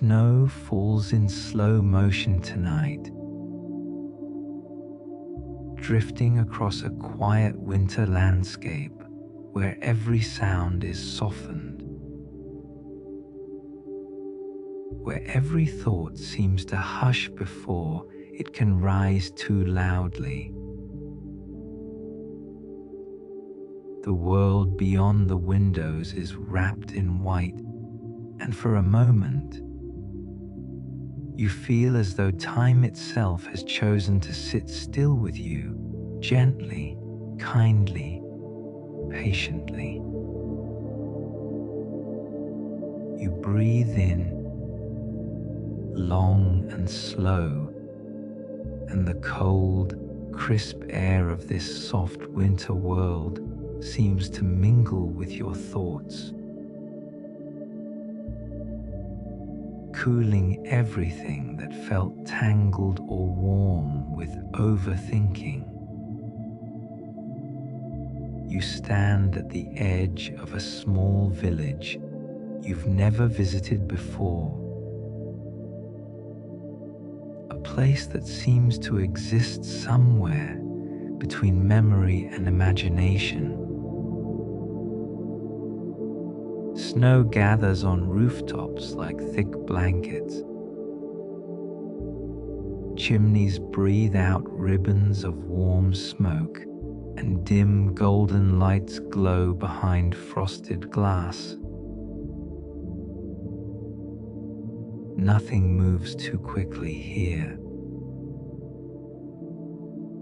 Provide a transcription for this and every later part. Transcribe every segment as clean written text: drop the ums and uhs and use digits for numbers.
snow falls in slow motion tonight, drifting across a quiet winter landscape where every sound is softened, where every thought seems to hush before it can rise too loudly. The world beyond the windows is wrapped in white, and for a moment, you feel as though time itself has chosen to sit still with you, gently, kindly, patiently. You breathe in, long and slow, and the cold, crisp air of this soft winter world seems to mingle with your thoughts, cooling everything that felt tangled or warm with overthinking. You stand at the edge of a small village you've never visited before, a place that seems to exist somewhere between memory and imagination. Snow gathers on rooftops like thick blankets. Chimneys breathe out ribbons of warm smoke, and dim golden lights glow behind frosted glass. Nothing moves too quickly here.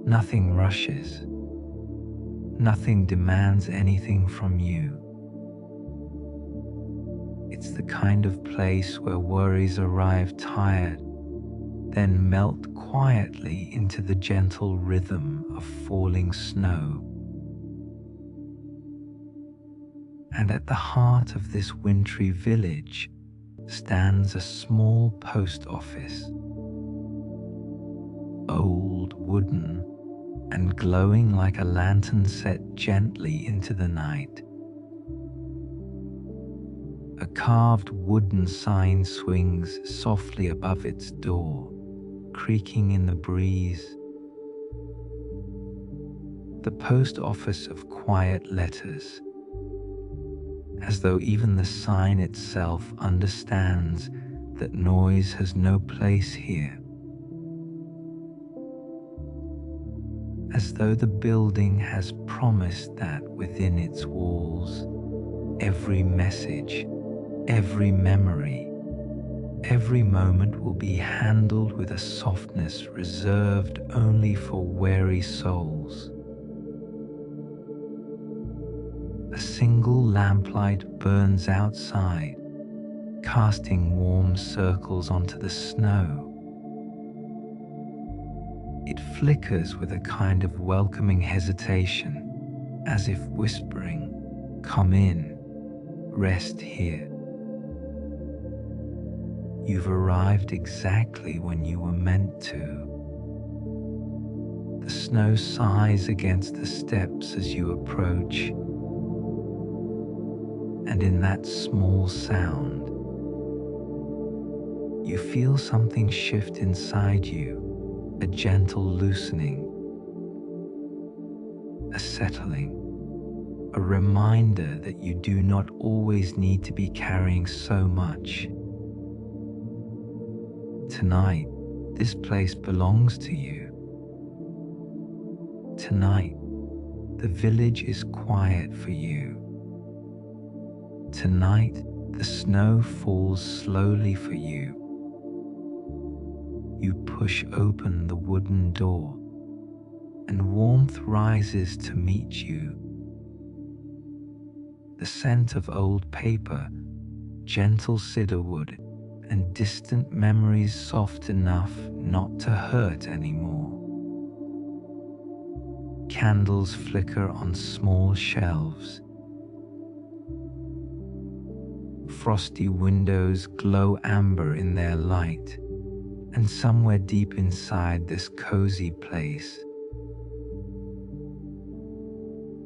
Nothing rushes. Nothing demands anything from you. It's the kind of place where worries arrive tired, then melt quietly into the gentle rhythm of falling snow. And at the heart of this wintry village stands a small post office, old, wooden, and glowing like a lantern set gently into the night. A carved wooden sign swings softly above its door, creaking in the breeze. The post office of quiet letters, as though even the sign itself understands that noise has no place here. As though the building has promised that within its walls, every message, every memory, every moment will be handled with a softness reserved only for wary souls. A single lamplight burns outside, casting warm circles onto the snow. It flickers with a kind of welcoming hesitation, as if whispering, "Come in, rest here." You've arrived exactly when you were meant to. The snow sighs against the steps as you approach, and in that small sound, you feel something shift inside you, a gentle loosening, a settling, a reminder that you do not always need to be carrying so much. Tonight, this place belongs to you. Tonight, the village is quiet for you. Tonight, the snow falls slowly for you. You push open the wooden door, and warmth rises to meet you. The scent of old paper, gentle cedarwood, and distant memories soft enough not to hurt anymore. Candles flicker on small shelves. Frosty windows glow amber in their light, and somewhere deep inside this cozy place,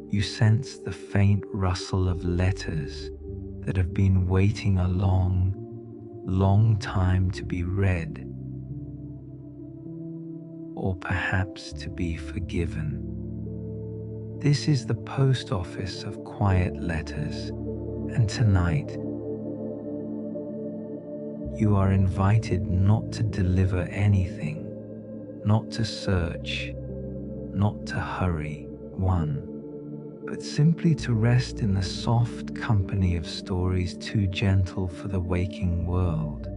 you sense the faint rustle of letters that have been waiting a long, long time to be read, or perhaps to be forgiven. This is the post office of quiet letters, and tonight you are invited not to deliver anything, not to search, not to hurry, but simply to rest in the soft company of stories too gentle for the waking world.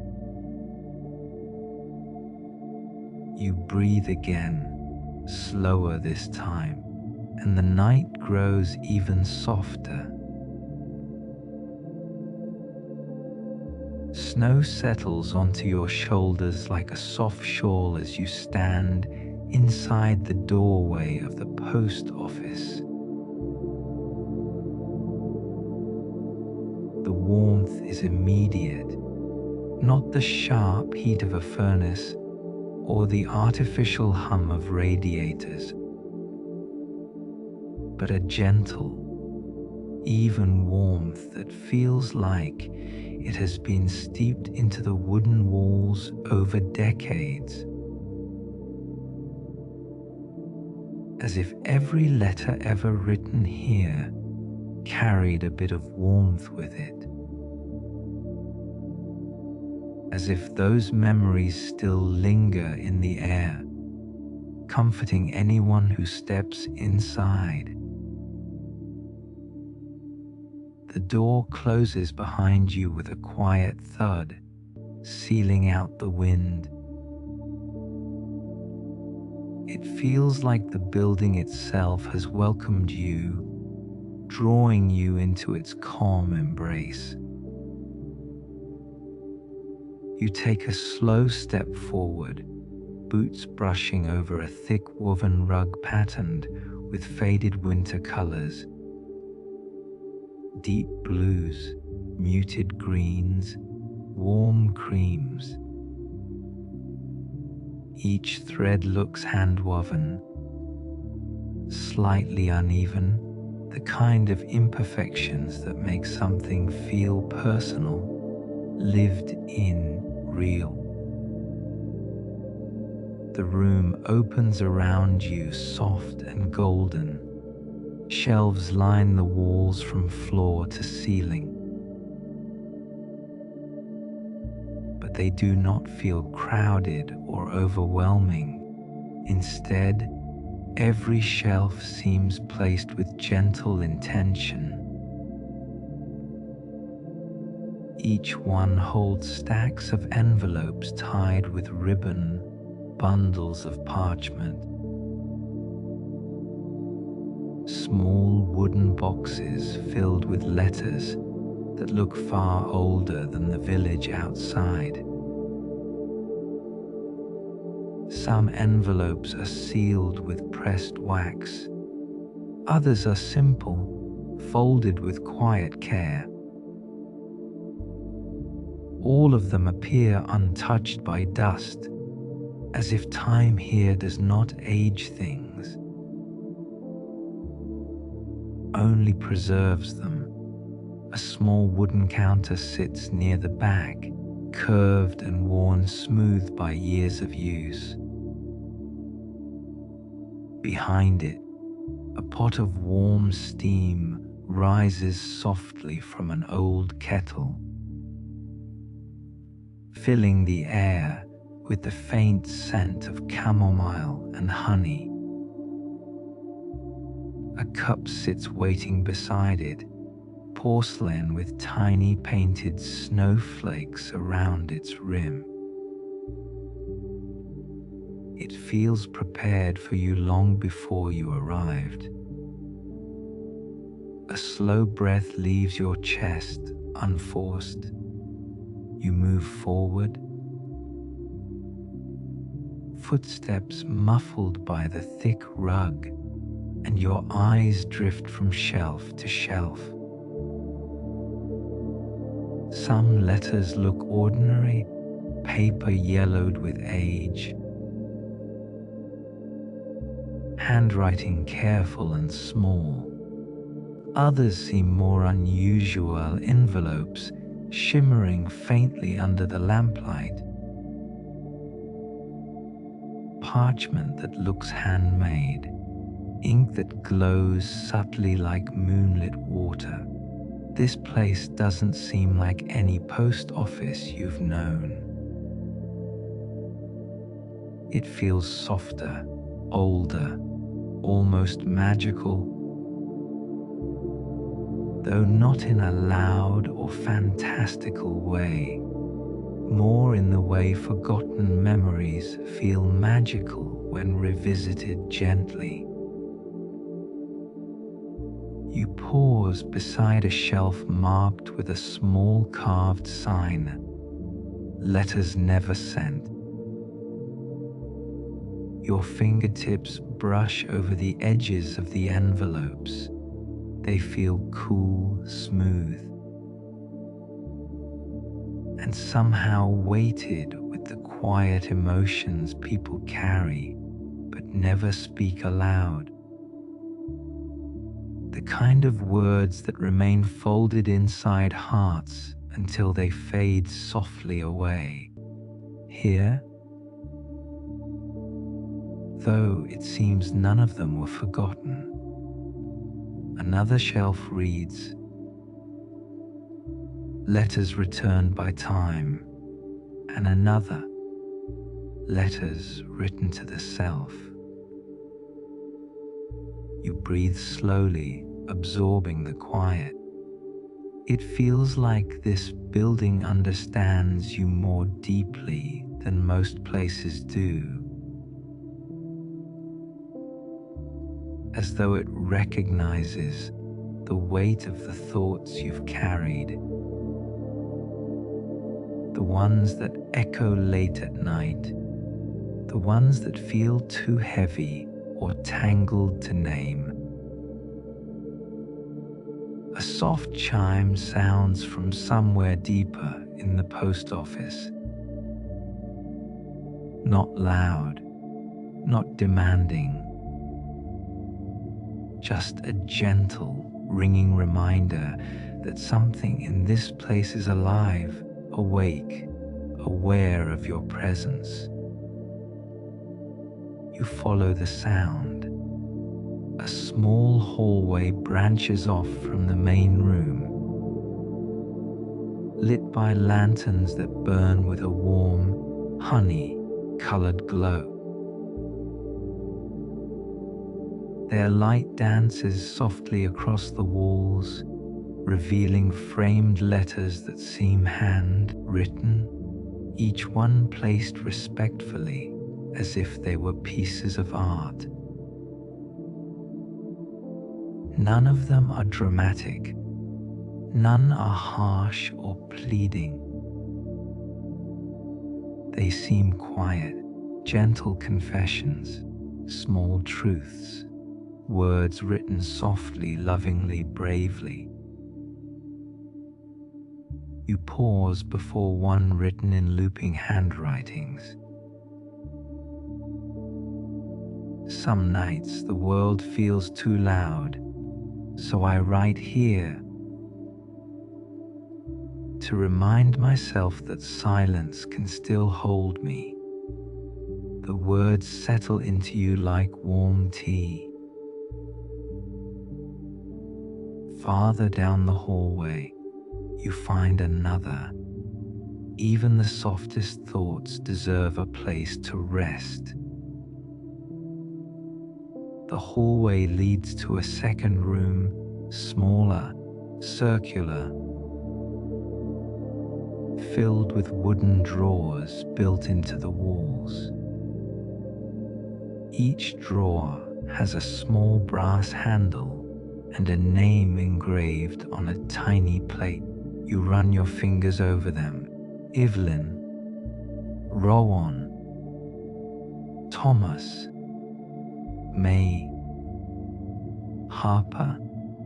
You breathe again, slower this time, and the night grows even softer. Snow settles onto your shoulders like a soft shawl as you stand inside the doorway of the post office. The warmth is immediate, not the sharp heat of a furnace or the artificial hum of radiators, but a gentle, even warmth that feels like it has been steeped into the wooden walls over decades. As if every letter ever written here carried a bit of warmth with it. As if those memories still linger in the air, comforting anyone who steps inside. The door closes behind you with a quiet thud, sealing out the wind. It feels like the building itself has welcomed you, drawing you into its calm embrace. You take a slow step forward, boots brushing over a thick woven rug patterned with faded winter colors. Deep blues, muted greens, warm creams. Each thread looks hand-woven, slightly uneven, the kind of imperfections that make something feel personal, lived in, real. The room opens around you, soft and golden. Shelves line the walls from floor to ceiling. But they do not feel crowded or overwhelming. Instead, every shelf seems placed with gentle intention. Each one holds stacks of envelopes tied with ribbon, bundles of parchment. Small wooden boxes filled with letters that look far older than the village outside. Some envelopes are sealed with pressed wax. Others are simple, folded with quiet care. All of them appear untouched by dust, as if time here does not age things, only preserves them. A small wooden counter sits near the back, curved and worn smooth by years of use. Behind it, a pot of warm steam rises softly from an old kettle, filling the air with the faint scent of chamomile and honey. A cup sits waiting beside it, porcelain with tiny painted snowflakes around its rim. It feels prepared for you long before you arrived. A slow breath leaves your chest, unforced. You move forward, footsteps muffled by the thick rug, and your eyes drift from shelf to shelf. Some letters look ordinary, paper yellowed with age, handwriting careful and small. Others seem more unusual, envelopes shimmering faintly under the lamplight. Parchment that looks handmade, ink that glows subtly like moonlit water. This place doesn't seem like any post office you've known. It feels softer, older, almost magical, though not in a loud or fantastical way, more in the way forgotten memories feel magical when revisited gently. You pause beside a shelf marked with a small carved sign, "Letters never sent." Your fingertips brush over the edges of the envelopes. They feel cool, smooth, and somehow weighted with the quiet emotions people carry but never speak aloud. The kind of words that remain folded inside hearts until they fade softly away. Here, though it seems none of them were forgotten, another shelf reads, "Letters returned by time," and another, "Letters written to the self." You breathe slowly, absorbing the quiet. It feels like this building understands you more deeply than most places do, as though it recognizes the weight of the thoughts you've carried, the ones that echo late at night, the ones that feel too heavy or tangled to name. A soft chime sounds from somewhere deeper in the post office. Not loud, not demanding, just a gentle, ringing reminder that something in this place is alive, awake, aware of your presence. You follow the sound. A small hallway branches off from the main room, lit by lanterns that burn with a warm, honey-colored glow. Their light dances softly across the walls, revealing framed letters that seem hand-written, each one placed respectfully as if they were pieces of art. None of them are dramatic. None are harsh or pleading. They seem quiet, gentle confessions, small truths, words written softly, lovingly, bravely. You pause before one written in looping handwritings. Some nights the world feels too loud, so I write here to remind myself that silence can still hold me. The words settle into you like warm tea. Farther down the hallway, you find another. Even the softest thoughts deserve a place to rest. The hallway leads to a second room, smaller, circular, filled with wooden drawers built into the walls. Each drawer has a small brass handle and a name engraved on a tiny plate. You run your fingers over them. Evelyn, Rowan, Thomas, May, Harper,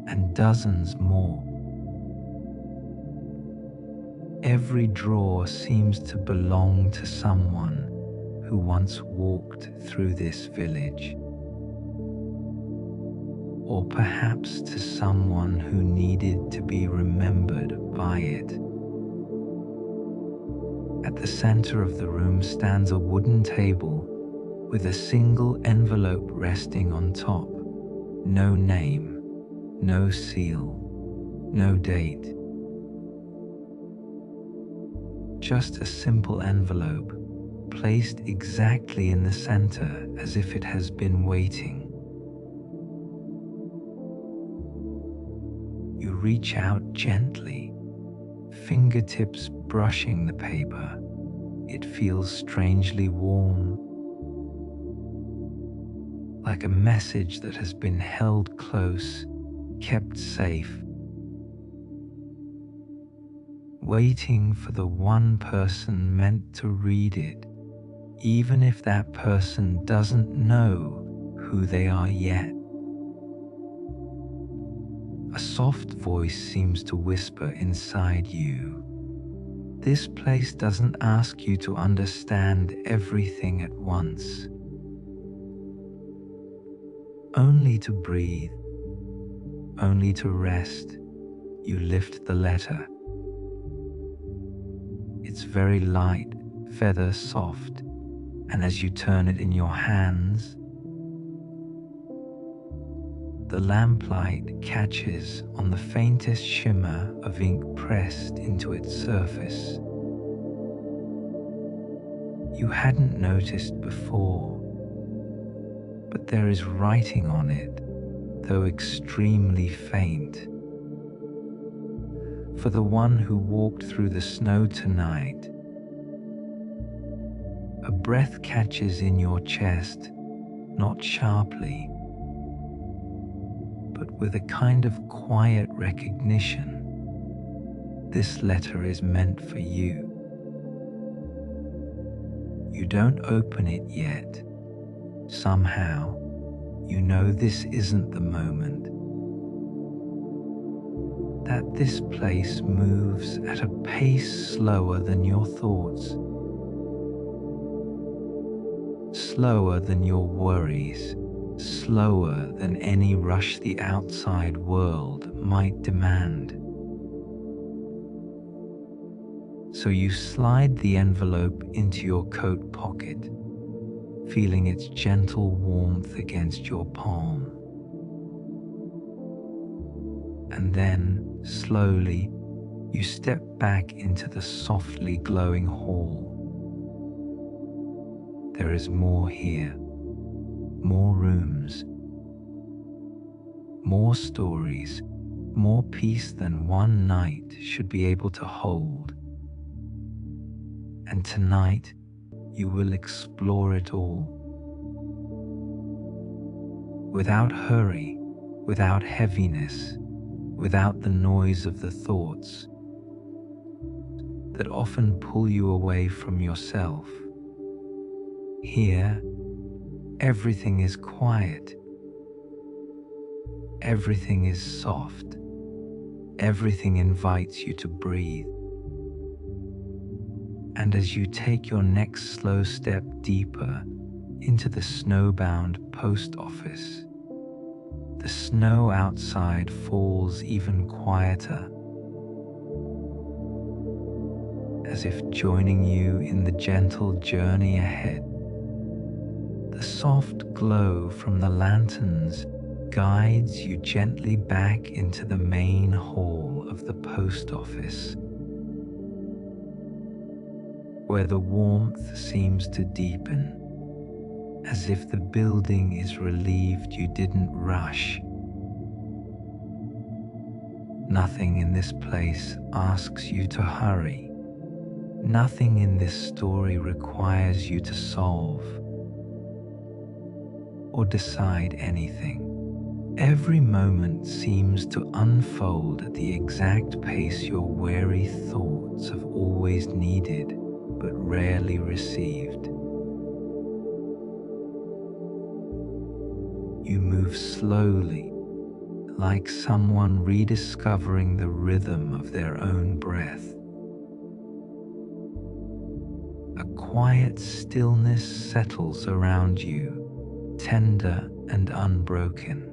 and dozens more. Every drawer seems to belong to someone who once walked through this village, or perhaps to someone who needed to be remembered by it. At the center of the room stands a wooden table with a single envelope resting on top. No name, no seal, no date. Just a simple envelope placed exactly in the center as if it has been waiting. You reach out gently, fingertips brushing the paper. It feels strangely warm, like a message that has been held close, kept safe, waiting for the one person meant to read it, even if that person doesn't know who they are yet. A soft voice seems to whisper inside you. This place doesn't ask you to understand everything at once, only to breathe, only to rest. You lift the letter. It's very light, feather soft, and as you turn it in your hands, the lamplight catches on the faintest shimmer of ink pressed into its surface. You hadn't noticed before, but there is writing on it, though extremely faint. For the one who walked through the snow tonight, a breath catches in your chest, not sharply, but with a kind of quiet recognition. This letter is meant for you. You don't open it yet. Somehow, you know this isn't the moment. That this place moves at a pace slower than your thoughts, slower than your worries, slower than any rush the outside world might demand. So you slide the envelope into your coat pocket, feeling its gentle warmth against your palm. And then, slowly, you step back into the softly glowing hall. There is more here, more rooms, more stories, more peace than one night should be able to hold. And tonight, you will explore it all. Without hurry, without heaviness, without the noise of the thoughts that often pull you away from yourself. Here, everything is quiet. Everything is soft. Everything invites you to breathe. And as you take your next slow step deeper into the snowbound post office, the snow outside falls even quieter, as if joining you in the gentle journey ahead. The soft glow from the lanterns guides you gently back into the main hall of the post office, where the warmth seems to deepen, as if the building is relieved you didn't rush. Nothing in this place asks you to hurry. Nothing in this story requires you to solve or decide anything. Every moment seems to unfold at the exact pace your wary thoughts have always needed but rarely received. You move slowly, like someone rediscovering the rhythm of their own breath. A quiet stillness settles around you, tender and unbroken.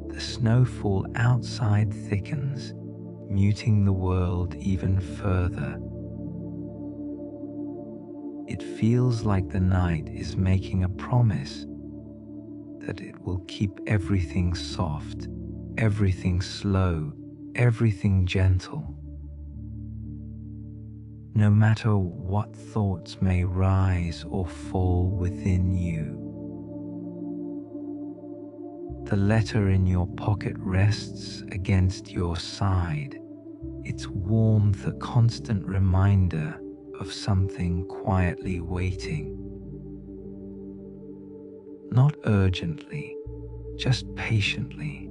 The snowfall outside thickens, muting the world even further. It feels like the night is making a promise that it will keep everything soft, everything slow, everything gentle. No matter what thoughts may rise or fall within you. The letter in your pocket rests against your side, its warmth a constant reminder of something quietly waiting. Not urgently, just patiently.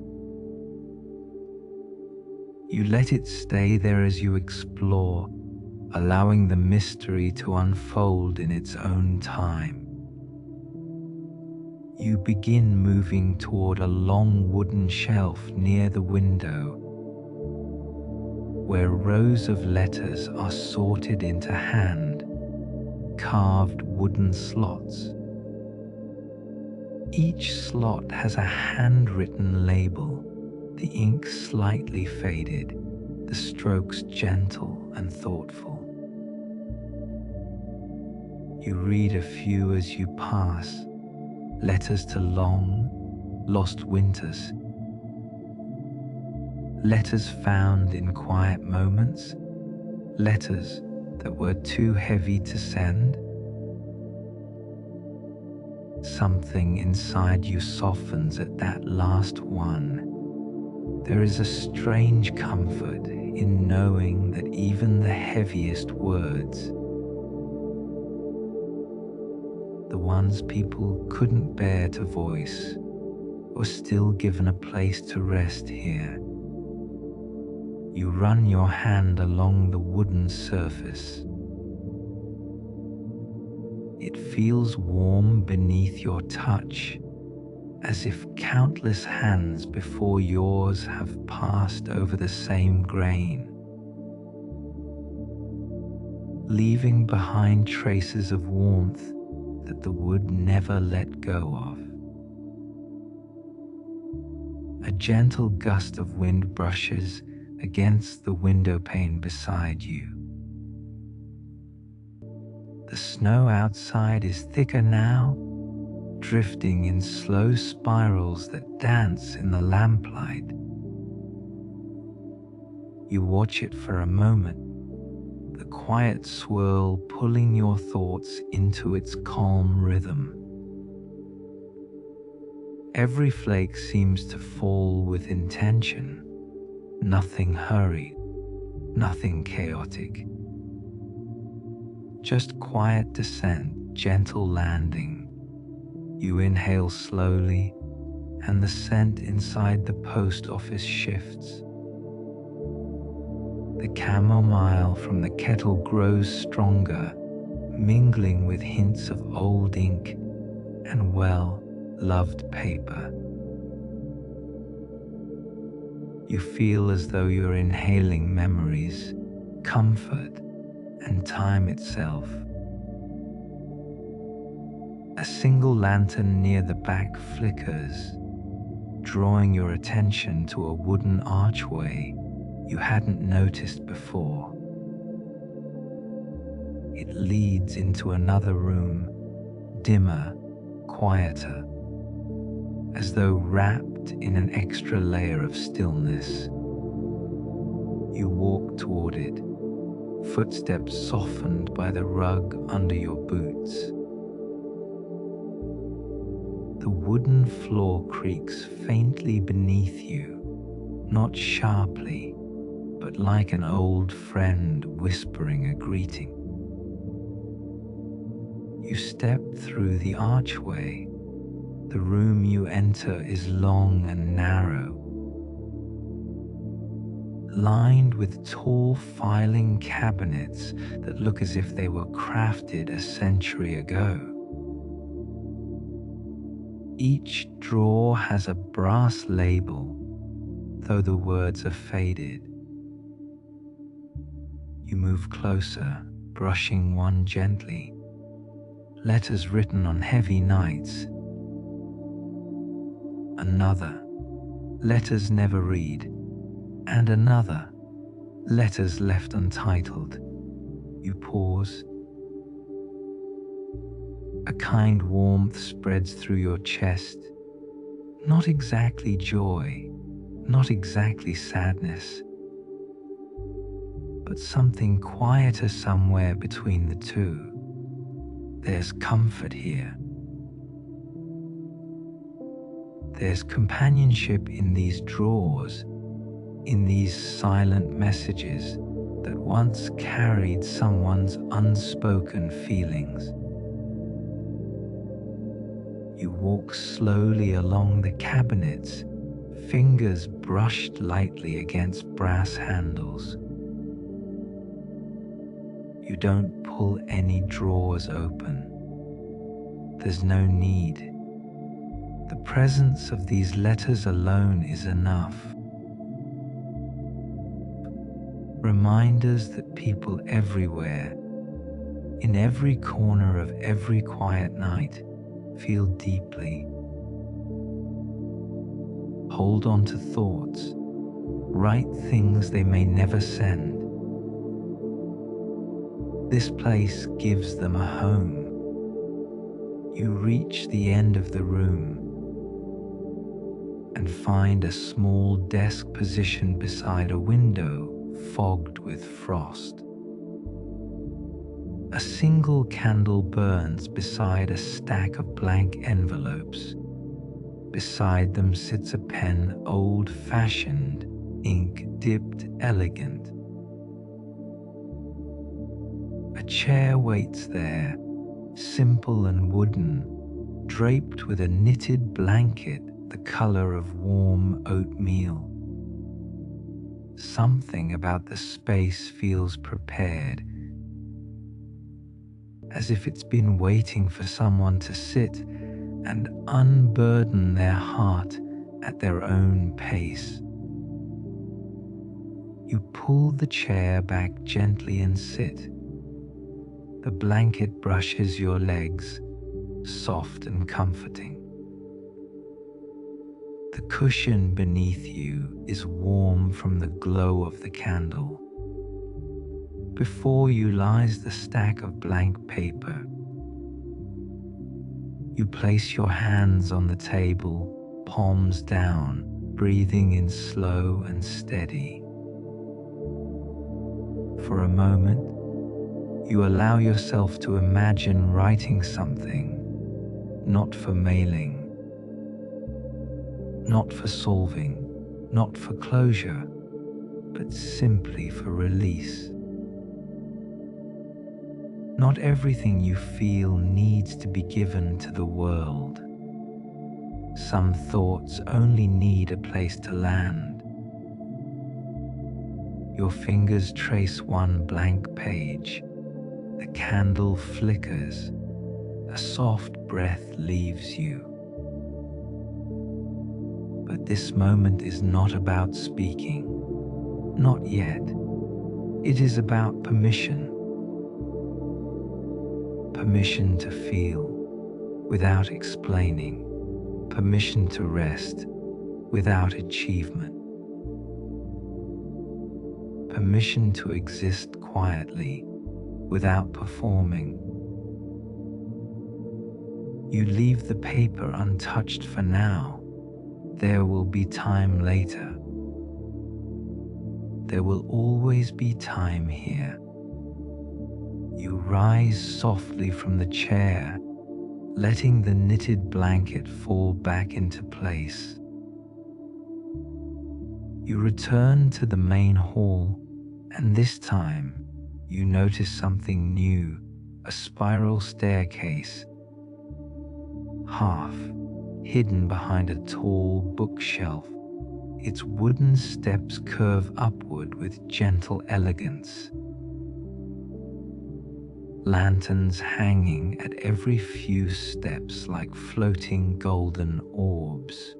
You let it stay there as you explore, allowing the mystery to unfold in its own time. You begin moving toward a long wooden shelf near the window, where rows of letters are sorted into hand-carved wooden slots. Each slot has a handwritten label, the ink slightly faded, the strokes gentle and thoughtful. You read a few as you pass, letters to long, lost winters, letters found in quiet moments, letters that were too heavy to send. Something inside you softens at that last one. There is a strange comfort in knowing that even the heaviest words, the ones people couldn't bear to voice, were still given a place to rest here. You run your hand along the wooden surface. It feels warm beneath your touch, as if countless hands before yours have passed over the same grain, leaving behind traces of warmth that the wood never let go of. A gentle gust of wind brushes against the window pane beside you. The snow outside is thicker now, drifting in slow spirals that dance in the lamplight. You watch it for a moment, the quiet swirl pulling your thoughts into its calm rhythm. Every flake seems to fall with intention, nothing hurried, nothing chaotic. Just quiet descent, gentle landing. You inhale slowly, and the scent inside the post office shifts. The chamomile from the kettle grows stronger, mingling with hints of old ink and well-loved paper. You feel as though you're inhaling memories, comfort, and time itself. A single lantern near the back flickers, drawing your attention to a wooden archway you hadn't noticed before. It leads into another room, dimmer, quieter, as though wrapped in an extra layer of stillness. You walk toward it, footsteps softened by the rug under your boots. The wooden floor creaks faintly beneath you, not sharply, but like an old friend whispering a greeting. You step through the archway. The room you enter is long and narrow, lined with tall filing cabinets that look as if they were crafted a century ago. Each drawer has a brass label, though the words are faded. You move closer, brushing one gently, letters written on heavy nights. Another, letters never read, and another, letters left untitled. You pause. A kind warmth spreads through your chest. Not exactly joy, not exactly sadness, but something quieter somewhere between the two. There's comfort here. There's companionship in these drawers, in these silent messages that once carried someone's unspoken feelings. You walk slowly along the cabinets, fingers brushed lightly against brass handles. You don't pull any drawers open. There's no need. The presence of these letters alone is enough. Reminders that people everywhere, in every corner of every quiet night, feel deeply. Hold on to thoughts, write things they may never send. This place gives them a home. You reach the end of the room and find a small desk positioned beside a window fogged with frost. A single candle burns beside a stack of blank envelopes. Beside them sits a pen, old-fashioned, ink-dipped, elegant. A chair waits there, simple and wooden, draped with a knitted blanket the color of warm oatmeal. Something about the space feels prepared, as if it's been waiting for someone to sit and unburden their heart at their own pace. You pull the chair back gently and sit. The blanket brushes your legs, soft and comforting. The cushion beneath you is warm from the glow of the candle. Before you lies the stack of blank paper. You place your hands on the table, palms down, breathing in slow and steady. For a moment, you allow yourself to imagine writing something, not for mailing, not for solving, not for closure, but simply for release. Not everything you feel needs to be given to the world. Some thoughts only need a place to land. Your fingers trace one blank page. The candle flickers. A soft breath leaves you. But this moment is not about speaking. Not yet. It is about permission. Permission to feel without explaining. Permission to rest without achievement. Permission to exist quietly without performing. You leave the paper untouched for now. There will be time later. There will always be time here. You rise softly from the chair, letting the knitted blanket fall back into place. You return to the main hall, and this time you notice something new, a spiral staircase, half hidden behind a tall bookshelf. Its wooden steps curve upward with gentle elegance. Lanterns hanging at every few steps like floating golden orbs.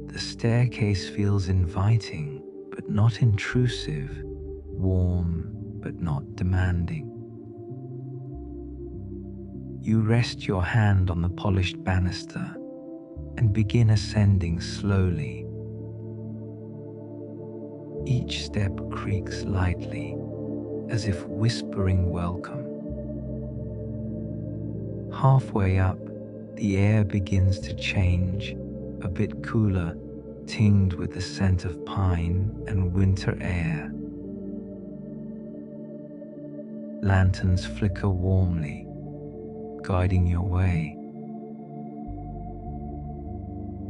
The staircase feels inviting, but not intrusive, warm, but not demanding. You rest your hand on the polished banister and begin ascending slowly. Each step creaks lightly, as if whispering welcome. Halfway up, the air begins to change, a bit cooler, tinged with the scent of pine and winter air. Lanterns flicker warmly, guiding your way.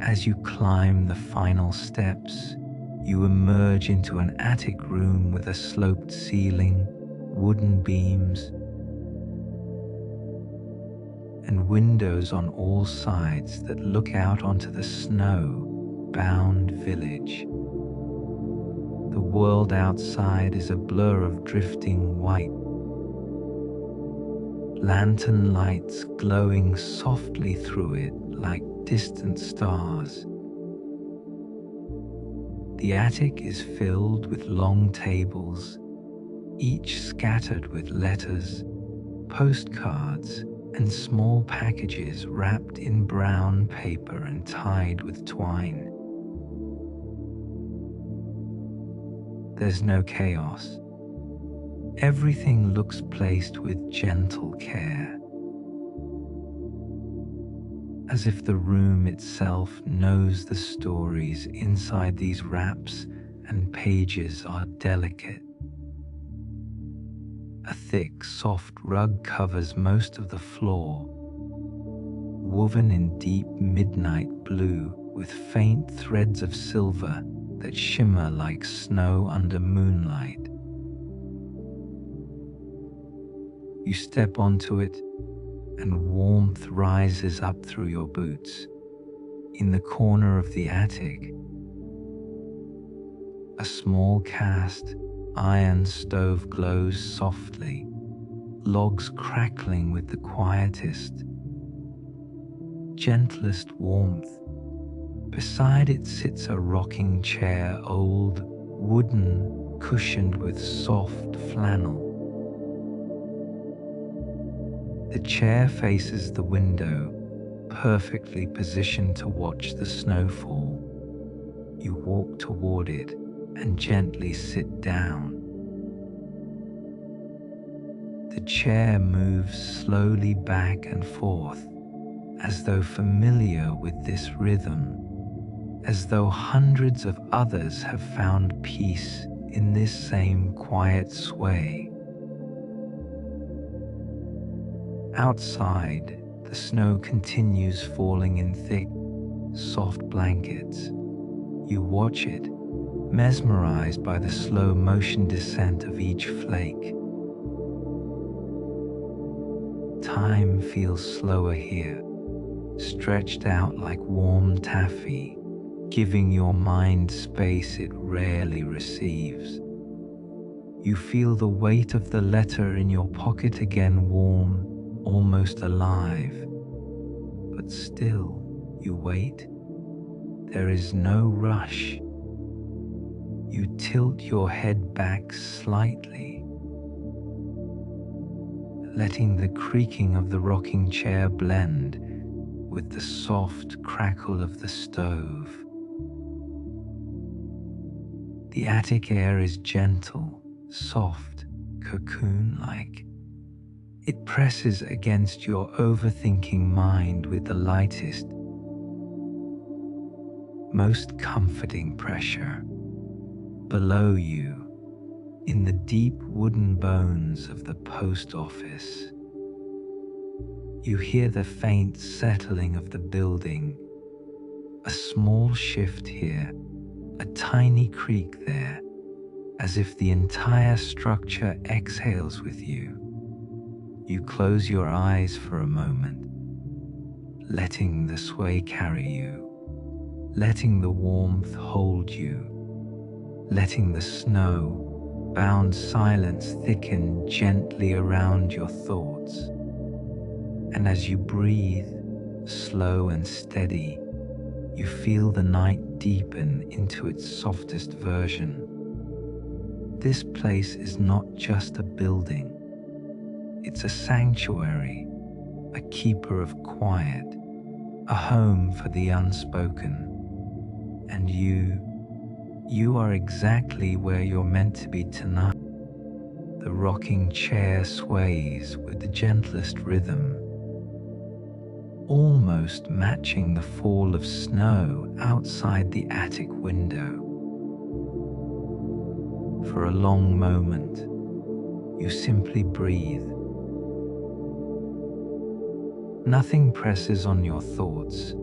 As you climb the final steps, you emerge into an attic room with a sloped ceiling, wooden beams, and windows on all sides that look out onto the snow-bound village. The world outside is a blur of drifting white, lantern lights glowing softly through it like distant stars. The attic is filled with long tables, each scattered with letters, postcards, and small packages wrapped in brown paper and tied with twine. There's no chaos. Everything looks placed with gentle care, as if the room itself knows the stories inside these wraps and pages are delicate. A thick, soft rug covers most of the floor, woven in deep midnight blue with faint threads of silver that shimmer like snow under moonlight. You step onto it, and warmth rises up through your boots. In the corner of the attic, a small cast iron stove glows softly, logs crackling with the quietest, gentlest warmth. Beside it sits a rocking chair, old, wooden, cushioned with soft flannel. The chair faces the window, perfectly positioned to watch the snowfall. You walk toward it and gently sit down. The chair moves slowly back and forth, as though familiar with this rhythm, as though hundreds of others have found peace in this same quiet sway. Outside, the snow continues falling in thick, soft blankets. You watch it, mesmerized by the slow motion descent of each flake. Time feels slower here, stretched out like warm taffy, giving your mind space it rarely receives. You feel the weight of the letter in your pocket again, warm, almost alive. But still, you wait. There is no rush. You tilt your head back slightly, letting the creaking of the rocking chair blend with the soft crackle of the stove. The attic air is gentle, soft, cocoon-like. It presses against your overthinking mind with the lightest, most comforting pressure. Below you, in the deep wooden bones of the post office, you hear the faint settling of the building, a small shift here, a tiny creak there, as if the entire structure exhales with you. You close your eyes for a moment, letting the sway carry you, letting the warmth hold you, letting the snow-bound silence thicken gently around your thoughts. And as you breathe, slow and steady, you feel the night deepen into its softest version. This place is not just a building. It's a sanctuary, a keeper of quiet, a home for the unspoken. And you, You are exactly where you're meant to be tonight. The rocking chair sways with the gentlest rhythm, almost matching the fall of snow outside the attic window. For a long moment, you simply breathe. Nothing presses on your thoughts.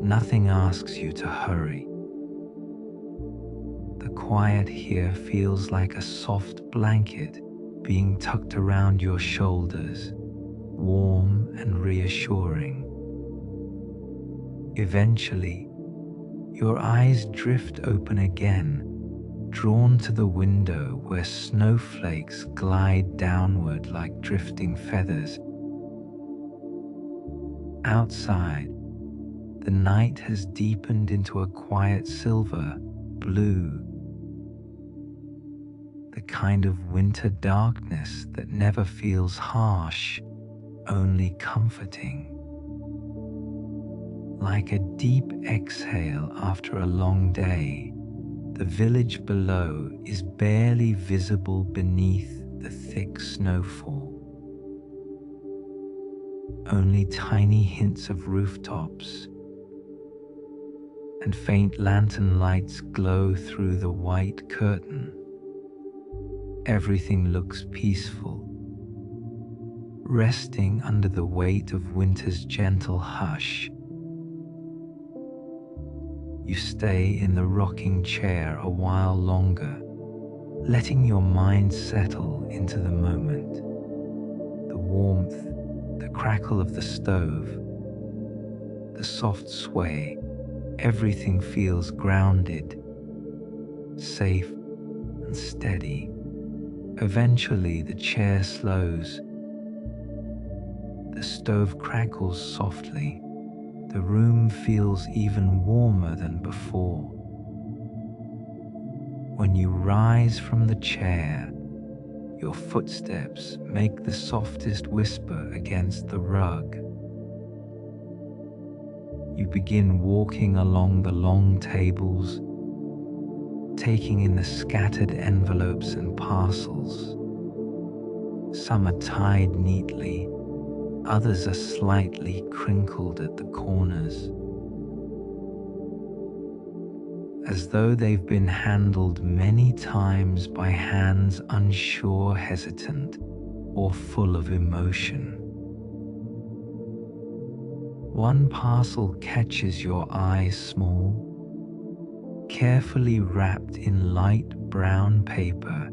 Nothing asks you to hurry. The quiet here feels like a soft blanket being tucked around your shoulders, warm and reassuring. Eventually, your eyes drift open again, drawn to the window where snowflakes glide downward like drifting feathers. Outside, the night has deepened into a quiet silver, blue, the kind of winter darkness that never feels harsh, only comforting. Like a deep exhale after a long day, the village below is barely visible beneath the thick snowfall. Only tiny hints of rooftops and faint lantern lights glow through the white curtain. Everything looks peaceful, resting under the weight of winter's gentle hush. You stay in the rocking chair a while longer, letting your mind settle into the moment. The warmth, the crackle of the stove, the soft sway, everything feels grounded, safe and steady. Eventually, the chair slows. The stove crackles softly. The room feels even warmer than before. When you rise from the chair, your footsteps make the softest whisper against the rug. You begin walking along the long tables, taking in the scattered envelopes and parcels. Some are tied neatly, others are slightly crinkled at the corners, as though they've been handled many times by hands unsure, hesitant, or full of emotion. One parcel catches your eye, small, carefully wrapped in light brown paper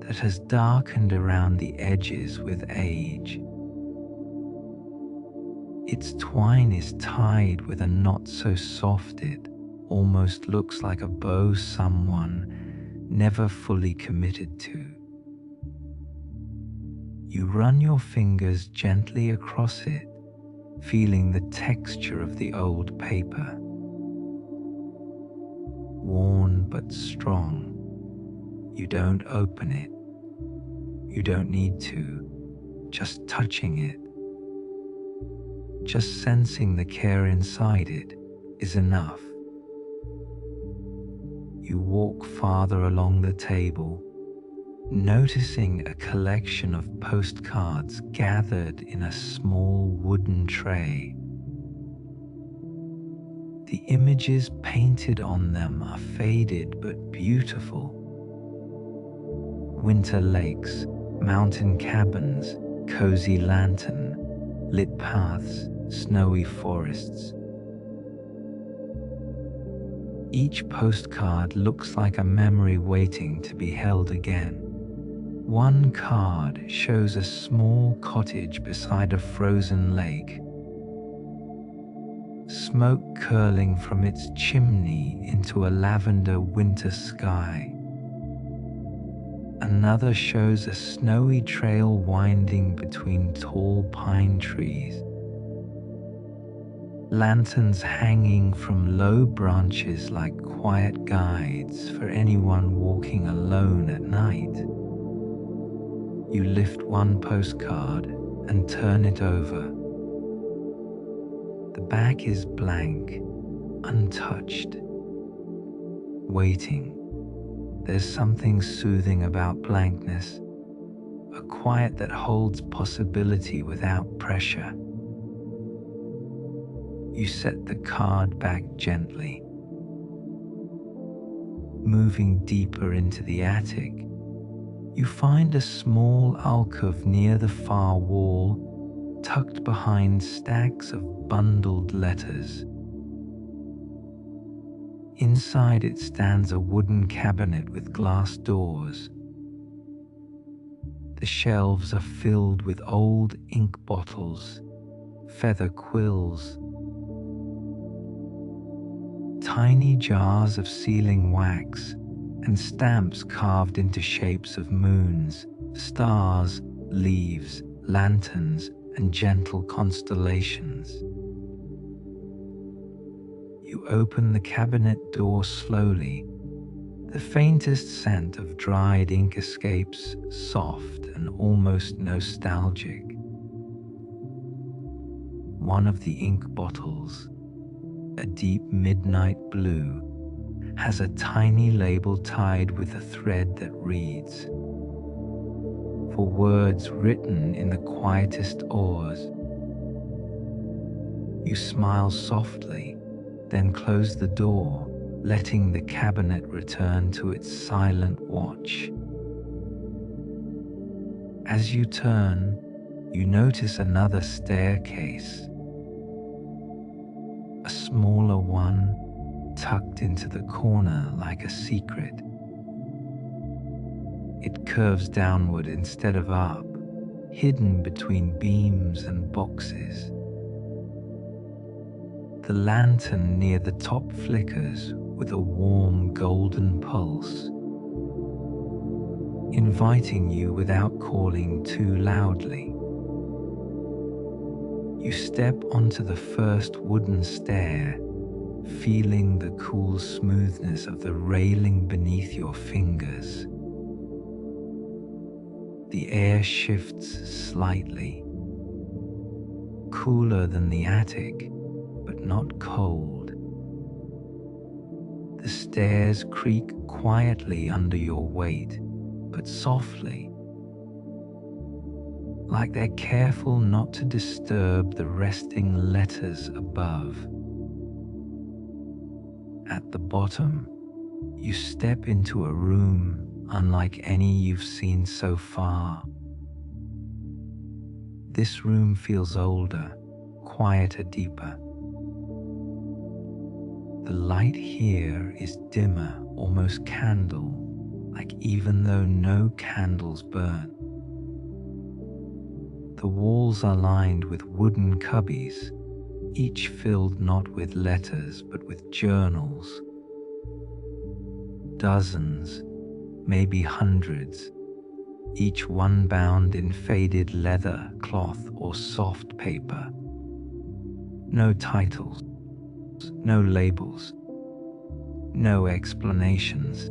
that has darkened around the edges with age. Its twine is tied with a knot so soft it almost looks like a bow someone never fully committed to. You run your fingers gently across it, feeling the texture of the old paper. Worn but strong. You don't open it. You don't need to. Just touching it, just sensing the care inside it is enough. You walk farther along the table, noticing a collection of postcards gathered in a small wooden tray. The images painted on them are faded but beautiful. Winter lakes, mountain cabins, cozy lantern, lit paths, snowy forests. Each postcard looks like a memory waiting to be held again. One card shows a small cottage beside a frozen lake, smoke curling from its chimney into a lavender winter sky. Another shows a snowy trail winding between tall pine trees. Lanterns hanging from low branches like quiet guides for anyone walking alone at night. You lift one postcard and turn it over. The back is blank, untouched, waiting. There's something soothing about blankness, a quiet that holds possibility without pressure. You set the card back gently. Moving deeper into the attic, you find a small alcove near the far wall, tucked behind stacks of bundled letters. Inside it stands a wooden cabinet with glass doors. The shelves are filled with old ink bottles, feather quills, tiny jars of sealing wax, and stamps carved into shapes of moons, stars, leaves, lanterns, and gentle constellations. You open the cabinet door slowly. The faintest scent of dried ink escapes, soft and almost nostalgic. One of the ink bottles, a deep midnight blue, has a tiny label tied with a thread that reads, "For words written in the quietest oars." You smile softly, then close the door, letting the cabinet return to its silent watch. As you turn, you notice another staircase, a smaller one tucked into the corner like a secret. It curves downward instead of up, hidden between beams and boxes. The lantern near the top flickers with a warm golden pulse, inviting you without calling too loudly. You step onto the first wooden stair, feeling the cool smoothness of the railing beneath your fingers. The air shifts slightly, cooler than the attic, but not cold. The stairs creak quietly under your weight, but softly, like they're careful not to disturb the resting letters above. At the bottom, you step into a room unlike any you've seen so far. This room feels older, quieter, deeper. The light here is dimmer, almost candle-like, even though no candles burn. The walls are lined with wooden cubbies, each filled not with letters but with journals. Dozens, maybe hundreds, each one bound in faded leather, cloth, or soft paper. No titles, no labels, no explanations.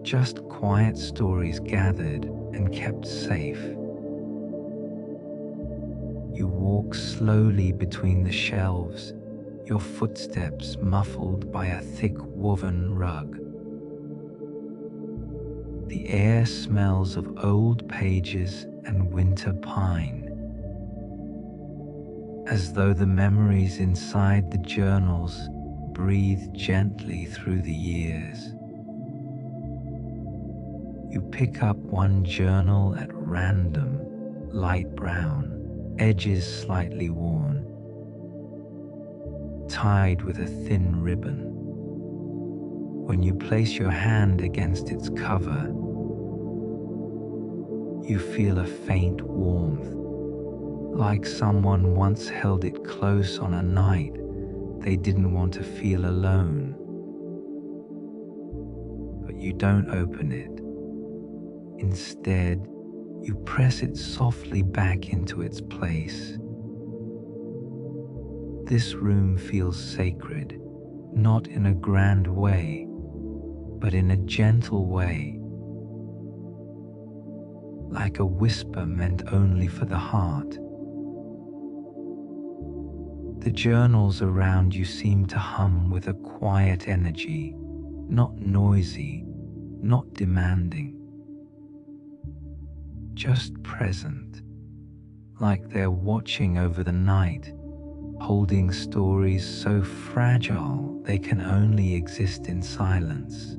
Just quiet stories gathered and kept safe. You walk slowly between the shelves, your footsteps muffled by a thick woven rug. The air smells of old pages and winter pine, as though the memories inside the journals breathe gently through the years. You pick up one journal at random, light brown, edges slightly worn, tied with a thin ribbon. When you place your hand against its cover, you feel a faint warmth, like someone once held it close on a night they didn't want to feel alone. But you don't open it. Instead, you press it softly back into its place. This room feels sacred, not in a grand way, but in a gentle way, like a whisper meant only for the heart. The journals around you seem to hum with a quiet energy, not noisy, not demanding, just present, like they're watching over the night, holding stories so fragile they can only exist in silence.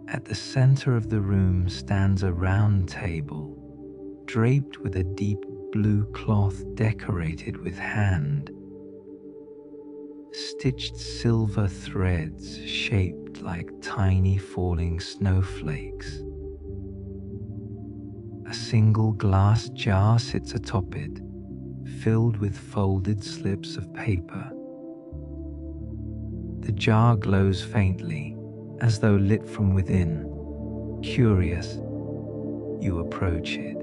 At the center of the room stands a round table, draped with a deep blue cloth decorated with hand-stitched silver threads shaped like tiny falling snowflakes. A single glass jar sits atop it, filled with folded slips of paper. The jar glows faintly, as though lit from within. Curious, you approach it.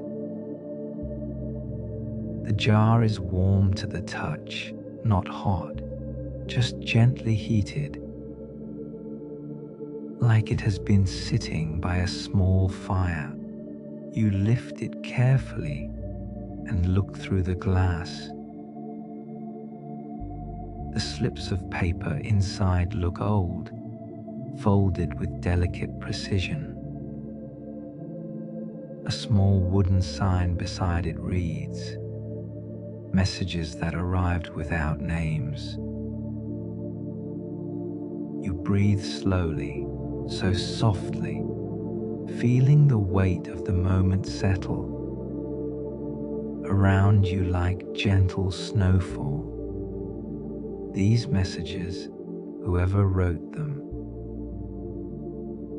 The jar is warm to the touch, not hot, just gently heated, like it has been sitting by a small fire. You lift it carefully and look through the glass. The slips of paper inside look old, folded with delicate precision. A small wooden sign beside it reads, "Messages that arrived without names." You breathe slowly, so softly, feeling the weight of the moment settle around you like gentle snowfall. These messages, whoever wrote them,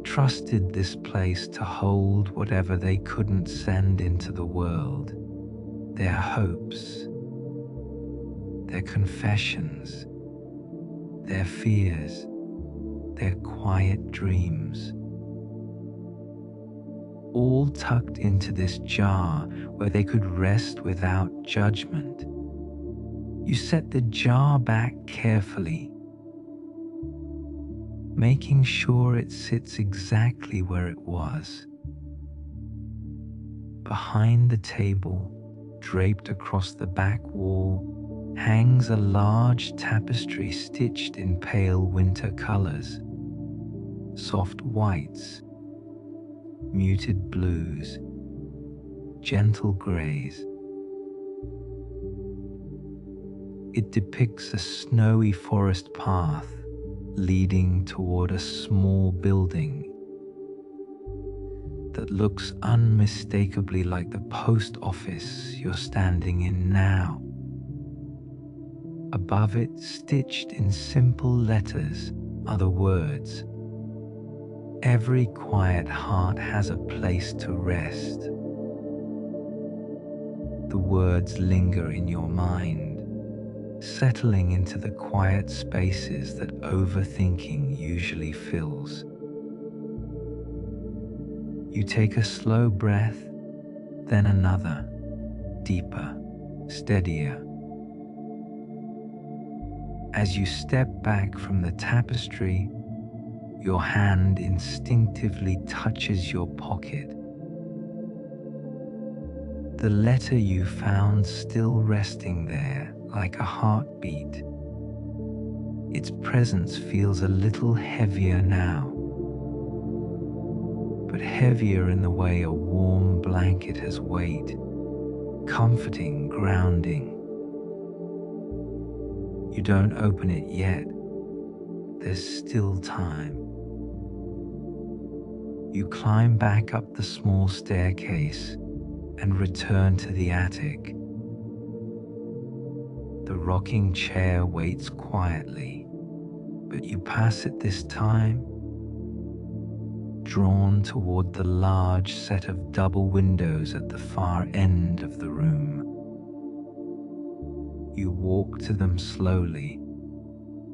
trusted this place to hold whatever they couldn't send into the world, their hopes, their confessions, their fears, their quiet dreams, all tucked into this jar where they could rest without judgment. You set the jar back carefully, making sure it sits exactly where it was. Behind the table, draped across the back wall, hangs a large tapestry stitched in pale winter colors, soft whites, muted blues, gentle grays. It depicts a snowy forest path leading toward a small building that looks unmistakably like the post office you're standing in now. Above it, stitched in simple letters, are the words, "Every quiet heart has a place to rest." The words linger in your mind, settling into the quiet spaces that overthinking usually fills. You take a slow breath, then another, deeper, steadier. As you step back from the tapestry, your hand instinctively touches your pocket. The letter you found still resting there like a heartbeat. Its presence feels a little heavier now, but heavier in the way a warm blanket has weight, comforting, grounding. You don't open it yet. There's still time. You climb back up the small staircase and return to the attic. The rocking chair waits quietly, but you pass it this time, drawn toward the large set of double windows at the far end of the room. You walk to them slowly.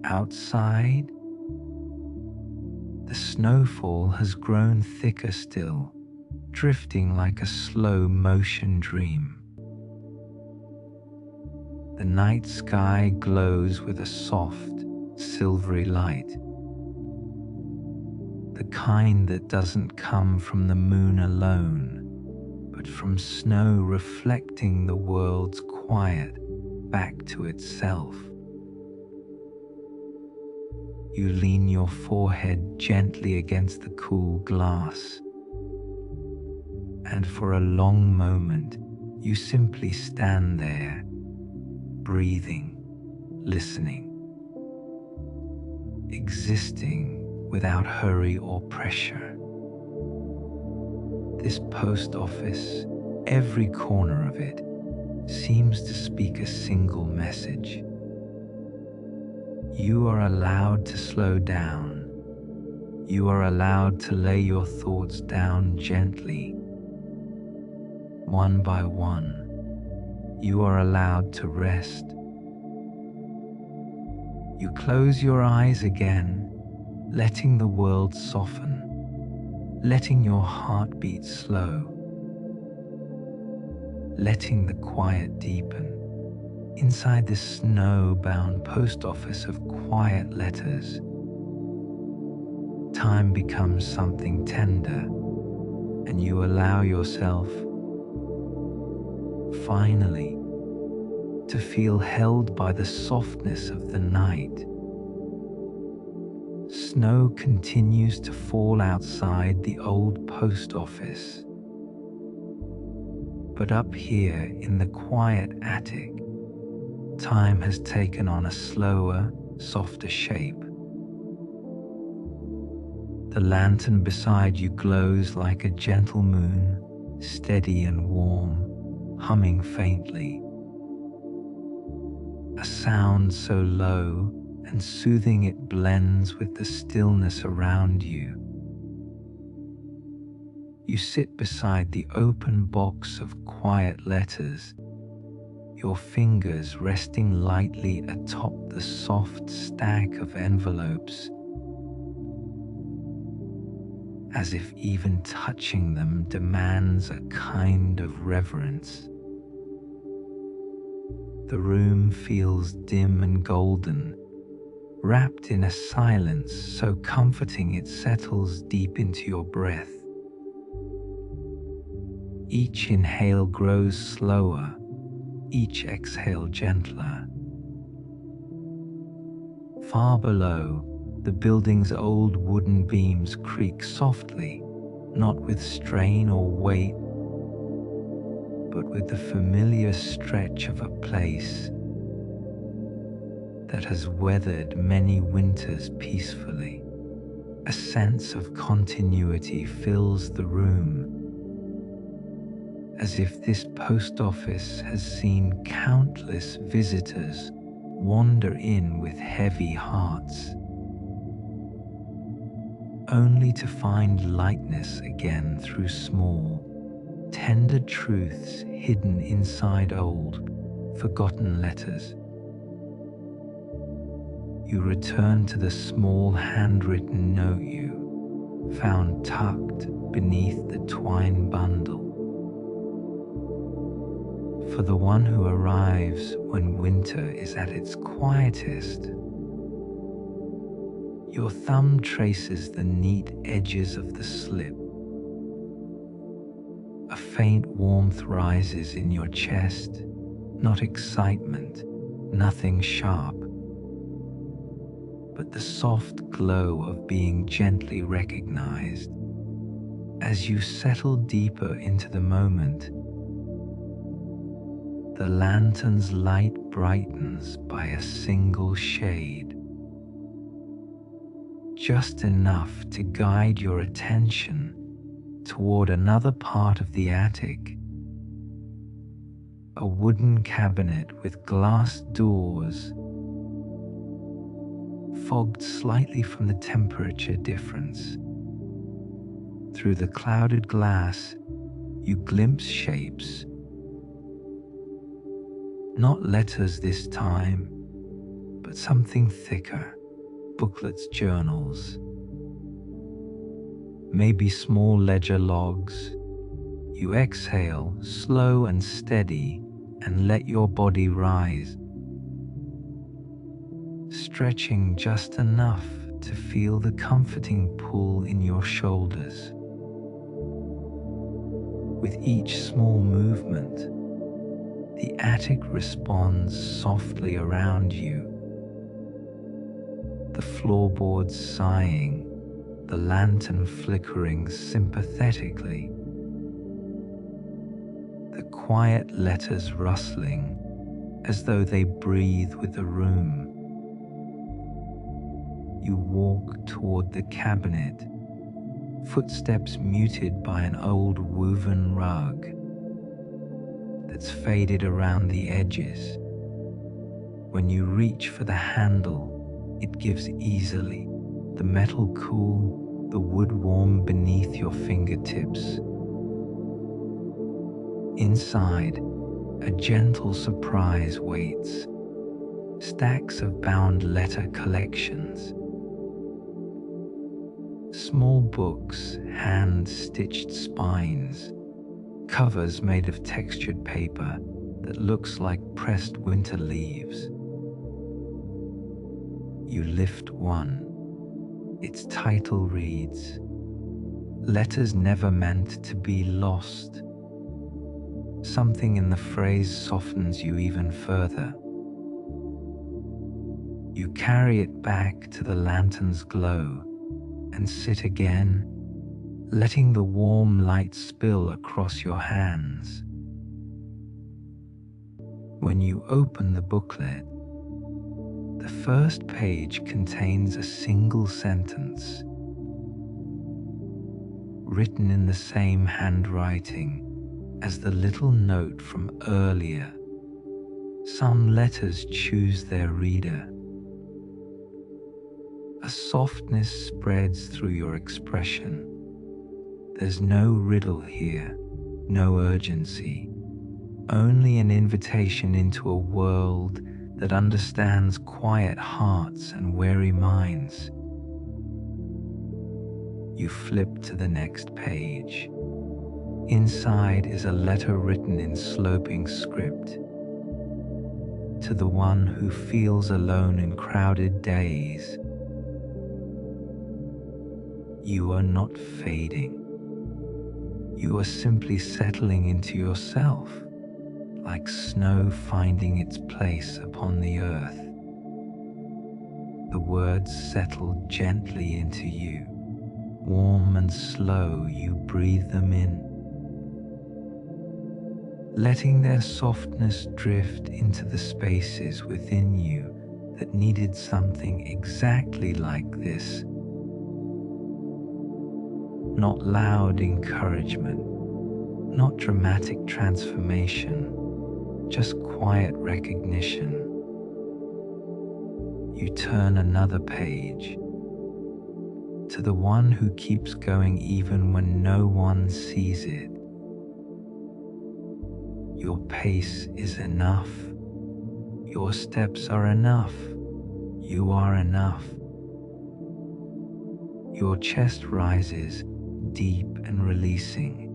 Outside, the snowfall has grown thicker still, drifting like a slow motion dream. The night sky glows with a soft, silvery light, the kind that doesn't come from the moon alone, but from snow reflecting the world's quiet back to itself. You lean your forehead gently against the cool glass, and for a long moment you simply stand there, breathing, listening, existing without hurry or pressure. This post office, every corner of it, seems to speak a single message. You are allowed to slow down. You are allowed to lay your thoughts down gently. One by one, you are allowed to rest. You close your eyes again, letting the world soften, letting your heartbeat slow, letting the quiet deepen. Inside this snowbound post office of quiet letters, time becomes something tender, and you allow yourself, finally, to feel held by the softness of the night. Snow continues to fall outside the old post office, but up here in the quiet attic, time has taken on a slower, softer shape. The lantern beside you glows like a gentle moon, steady and warm, humming faintly. A sound so low and soothing it blends with the stillness around you. You sit beside the open box of quiet letters, your fingers resting lightly atop the soft stack of envelopes, as if even touching them demands a kind of reverence. The room feels dim and golden, wrapped in a silence so comforting it settles deep into your breath. Each inhale grows slower, each exhale gentler. Far below, the building's old wooden beams creak softly, not with strain or weight, but with the familiar stretch of a place that has weathered many winters peacefully. A sense of continuity fills the room, as if this post office has seen countless visitors wander in with heavy hearts, only to find lightness again through small, tender truths hidden inside old, forgotten letters. You return to the small handwritten note you found tucked beneath the twine bundle. For the one who arrives when winter is at its quietest, your thumb traces the neat edges of the slip. A faint warmth rises in your chest, not excitement, nothing sharp, but the soft glow of being gently recognized. As you settle deeper into the moment, the lantern's light brightens by a single shade, just enough to guide your attention toward another part of the attic. A wooden cabinet with glass doors, fogged slightly from the temperature difference. Through the clouded glass, you glimpse shapes. Not letters this time, but something thicker, booklets, journals, maybe small ledger logs. You exhale, slow and steady, and let your body rise, stretching just enough to feel the comforting pull in your shoulders. With each small movement, the attic responds softly around you. the floorboards sighing, the lantern flickering sympathetically, the quiet letters rustling as though they breathe with the room. You walk toward the cabinet, footsteps muted by an old woven rug that's faded around the edges. When you reach for the handle, it gives easily, the metal cool, the wood warm beneath your fingertips. Inside, a gentle surprise waits. Stacks of bound letter collections. Small books, hand-stitched spines, covers made of textured paper that looks like pressed winter leaves. You lift one. Its title reads, "Letters Never Meant to Be Lost." Something in the phrase softens you even further. You carry it back to the lantern's glow and sit again, letting the warm light spill across your hands. When you open the booklet, the first page contains a single sentence, written in the same handwriting as the little note from earlier. Some letters choose their reader. A softness spreads through your expression. There's no riddle here, no urgency, only an invitation into a world that understands quiet hearts and wary minds. You flip to the next page. Inside is a letter written in sloping script. To the one who feels alone in crowded days. You are not fading. You are simply settling into yourself, like snow finding its place upon the earth. The words settle gently into you. Warm and slow, you breathe them in, letting their softness drift into the spaces within you that needed something exactly like this. Not loud encouragement, not dramatic transformation, just quiet recognition. You turn another page to the one who keeps going even when no one sees it. Your pace is enough. Your steps are enough. You are enough. Your chest rises, deep and releasing,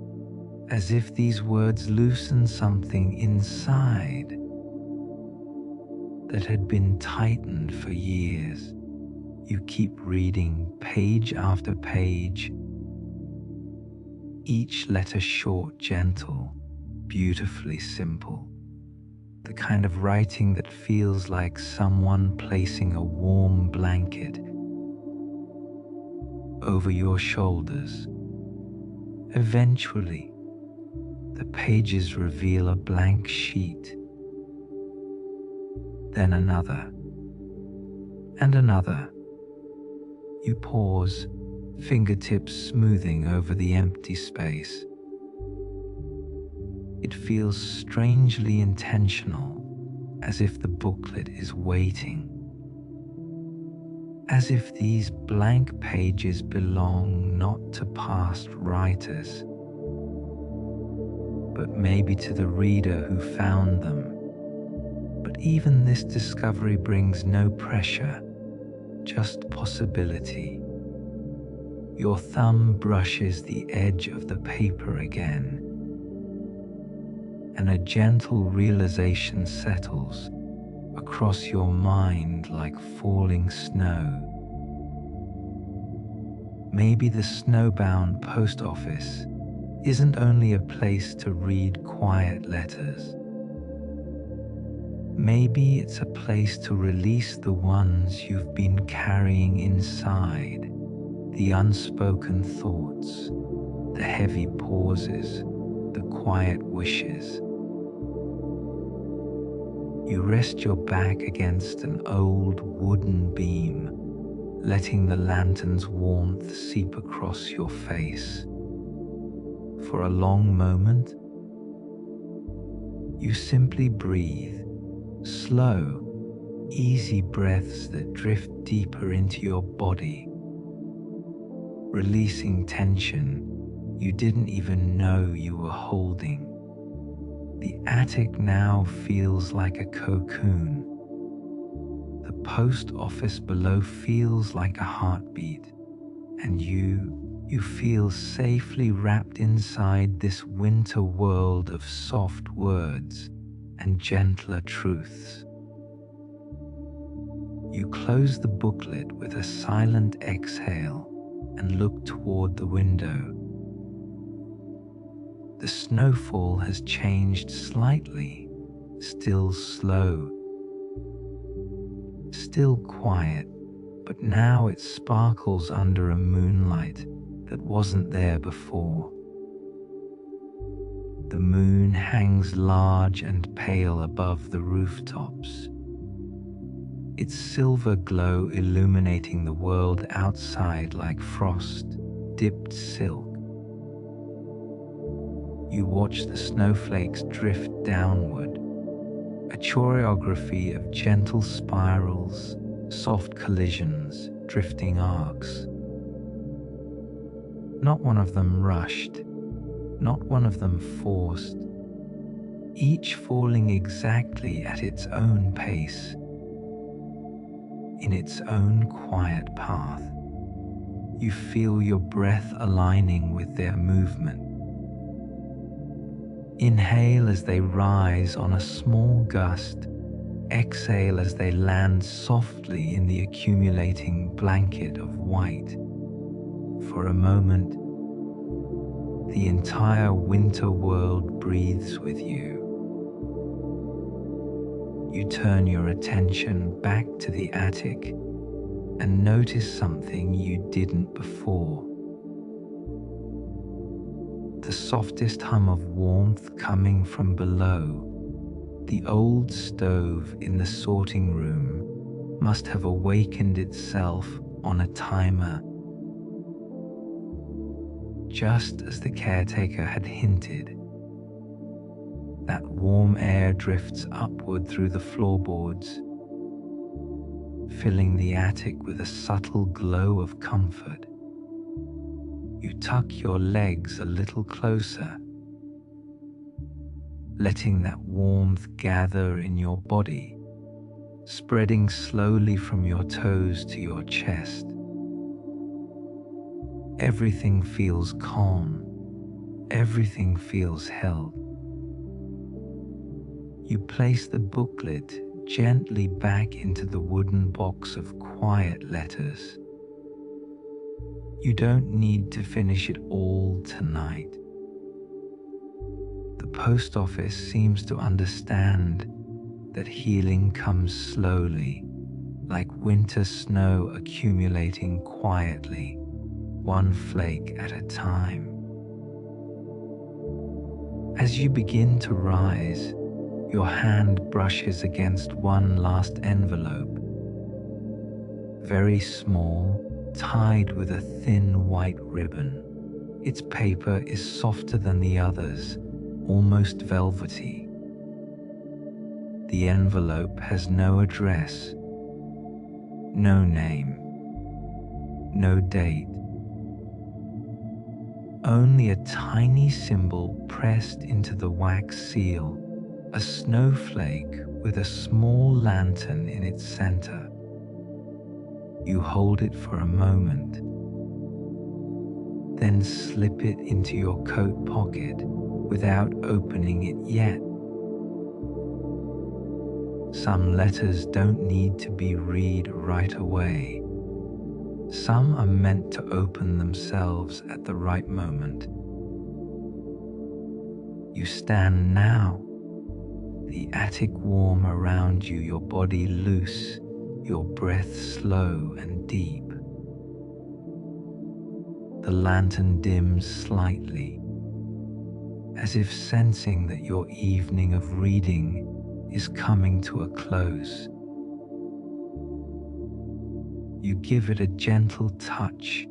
as if these words loosen something inside that had been tightened for years. You keep reading page after page, each letter short, gentle, beautifully simple. The kind of writing that feels like someone placing a warm blanket over your shoulders. Eventually, the pages reveal a blank sheet, then another, and another. You pause, fingertips smoothing over the empty space. It feels strangely intentional, as if the booklet is waiting. As if these blank pages belong not to past writers, but maybe to the reader who found them. But even this discovery brings no pressure, just possibility. Your thumb brushes the edge of the paper again, and a gentle realization settles across your mind like falling snow. Maybe the Snowbound post office isn't only a place to read quiet letters. Maybe it's a place to release the ones you've been carrying inside, the unspoken thoughts, the heavy pauses, the quiet wishes. You rest your back against an old wooden beam, letting the lantern's warmth seep across your face. For a long moment, you simply breathe, slow, easy breaths that drift deeper into your body, releasing tension you didn't even know you were holding. The attic now feels like a cocoon. The post office below feels like a heartbeat, and you feel safely wrapped inside this winter world of soft words and gentler truths. You close the booklet with a silent exhale and look toward the window. The snowfall has changed slightly, still slow, still quiet, but now it sparkles under a moonlight that wasn't there before. The moon hangs large and pale above the rooftops, its silver glow illuminating the world outside like frost-dipped silk. You watch the snowflakes drift downward, a choreography of gentle spirals, soft collisions, drifting arcs. Not one of them rushed, not one of them forced, each falling exactly at its own pace, in its own quiet path. You feel your breath aligning with their movement. Inhale as they rise on a small gust. Exhale as they land softly in the accumulating blanket of white. For a moment, the entire winter world breathes with you. You turn your attention back to the attic and notice something you didn't before. The softest hum of warmth coming from below. The old stove in the sorting room must have awakened itself on a timer. Just as the caretaker had hinted, that warm air drifts upward through the floorboards, filling the attic with a subtle glow of comfort. You tuck your legs a little closer, letting that warmth gather in your body, spreading slowly from your toes to your chest. Everything feels calm, everything feels held. You place the booklet gently back into the wooden box of quiet letters. You don't need to finish it all tonight. The post office seems to understand that healing comes slowly, like winter snow accumulating quietly, one flake at a time. As you begin to rise, your hand brushes against one last envelope, very small, tied with a thin white ribbon. Its paper is softer than the others, almost velvety. The envelope has no address, no name, no date. Only a tiny symbol pressed into the wax seal, a snowflake with a small lantern in its center. You hold it for a moment, then slip it into your coat pocket without opening it yet. Some letters don't need to be read right away. Some are meant to open themselves at the right moment. You stand now, The attic warm around you, your body loose, your breath slow and deep. The lantern dims slightly, as if sensing that your evening of reading is coming to a close. You give it a gentle touch,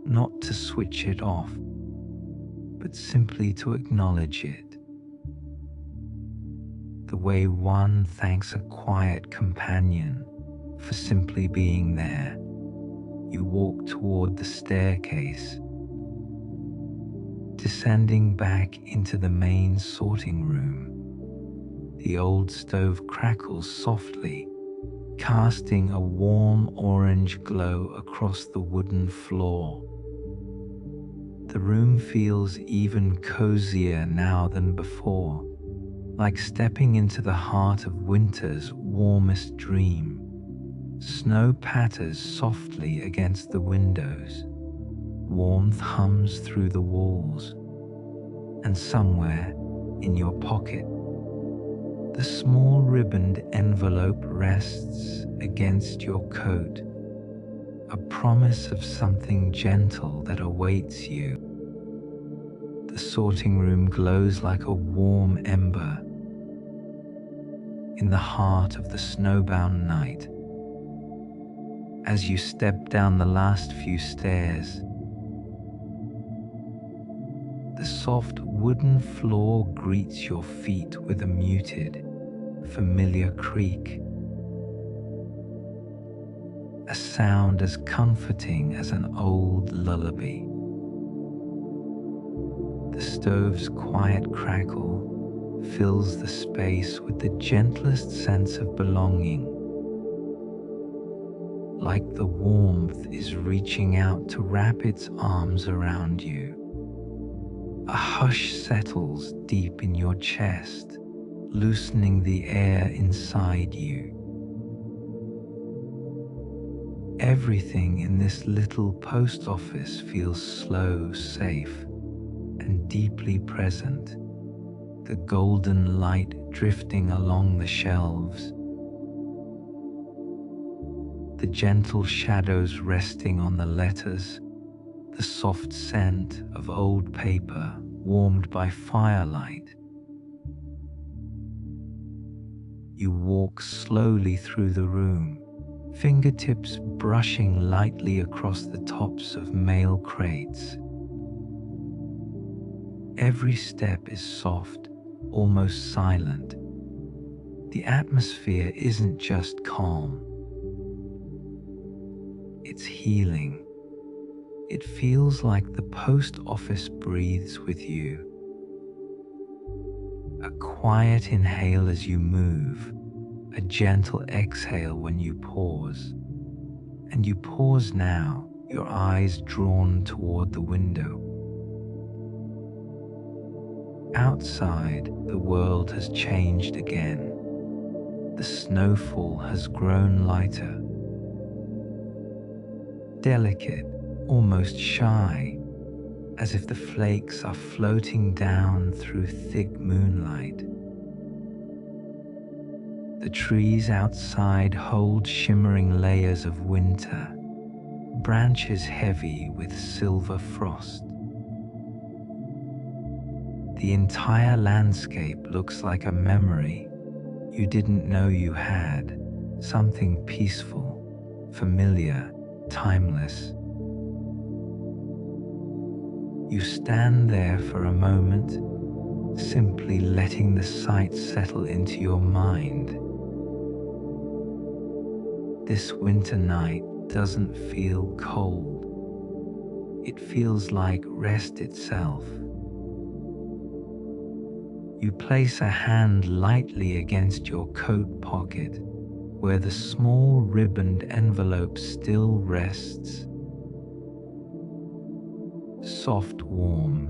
not to switch it off, but simply to acknowledge it. The way one thanks a quiet companion for simply being there. You walk toward the staircase, descending back into the main sorting room. The old stove crackles softly, casting a warm orange glow across the wooden floor. The room feels even cozier now than before, like stepping into the heart of winter's warmest dream. Snow patters softly against the windows. Warmth hums through the walls. And somewhere in your pocket, the small ribboned envelope rests against your coat, a promise of something gentle that awaits you. The sorting room glows like a warm ember in the heart of the snowbound night. As you step down the last few stairs, the soft wooden floor greets your feet with a muted, familiar creak, a sound as comforting as an old lullaby. The stove's quiet crackle fills the space with the gentlest sense of belonging, like the warmth is reaching out to wrap its arms around you. A hush settles deep in your chest, loosening the air inside you. Everything in this little post office feels slow, safe, and deeply present. The golden light drifting along the shelves, the gentle shadows resting on the letters, the soft scent of old paper warmed by firelight. You walk slowly through the room, fingertips brushing lightly across the tops of mail crates. Every step is soft, almost silent. The atmosphere isn't just calm, it's healing. It feels like the post office breathes with you. A quiet inhale as you move, a gentle exhale when you pause. And you pause now, your eyes drawn toward the window. Outside, the world has changed again. The snowfall has grown lighter, delicate, almost shy, as if the flakes are floating down through thick moonlight. The trees outside hold shimmering layers of winter, branches heavy with silver frost. The entire landscape looks like a memory you didn't know you had, something peaceful, familiar, timeless. You stand there for a moment, simply letting the sight settle into your mind. This winter night doesn't feel cold. It feels like rest itself. You place a hand lightly against your coat pocket, where the small ribboned envelope still rests. Soft, warm,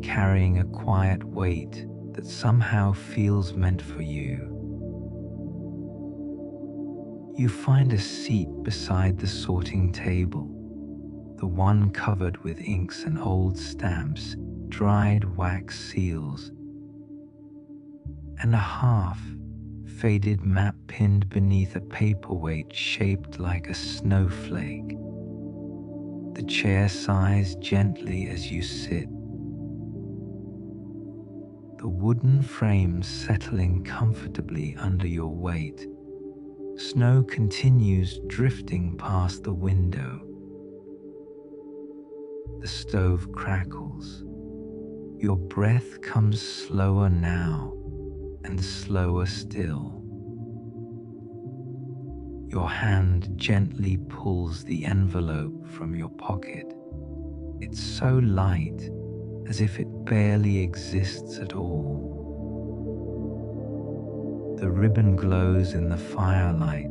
carrying a quiet weight that somehow feels meant for you. You find a seat beside the sorting table, the one covered with inks and old stamps, dried wax seals, and a half faded map pinned beneath a paperweight shaped like a snowflake. The chair sighs gently as you sit, the wooden frame settling comfortably under your weight. Snow continues drifting past the window. The stove crackles. Your breath comes slower now and slower still. Your hand gently pulls the envelope from your pocket. It's so light, as if it barely exists at all. The ribbon glows in the firelight,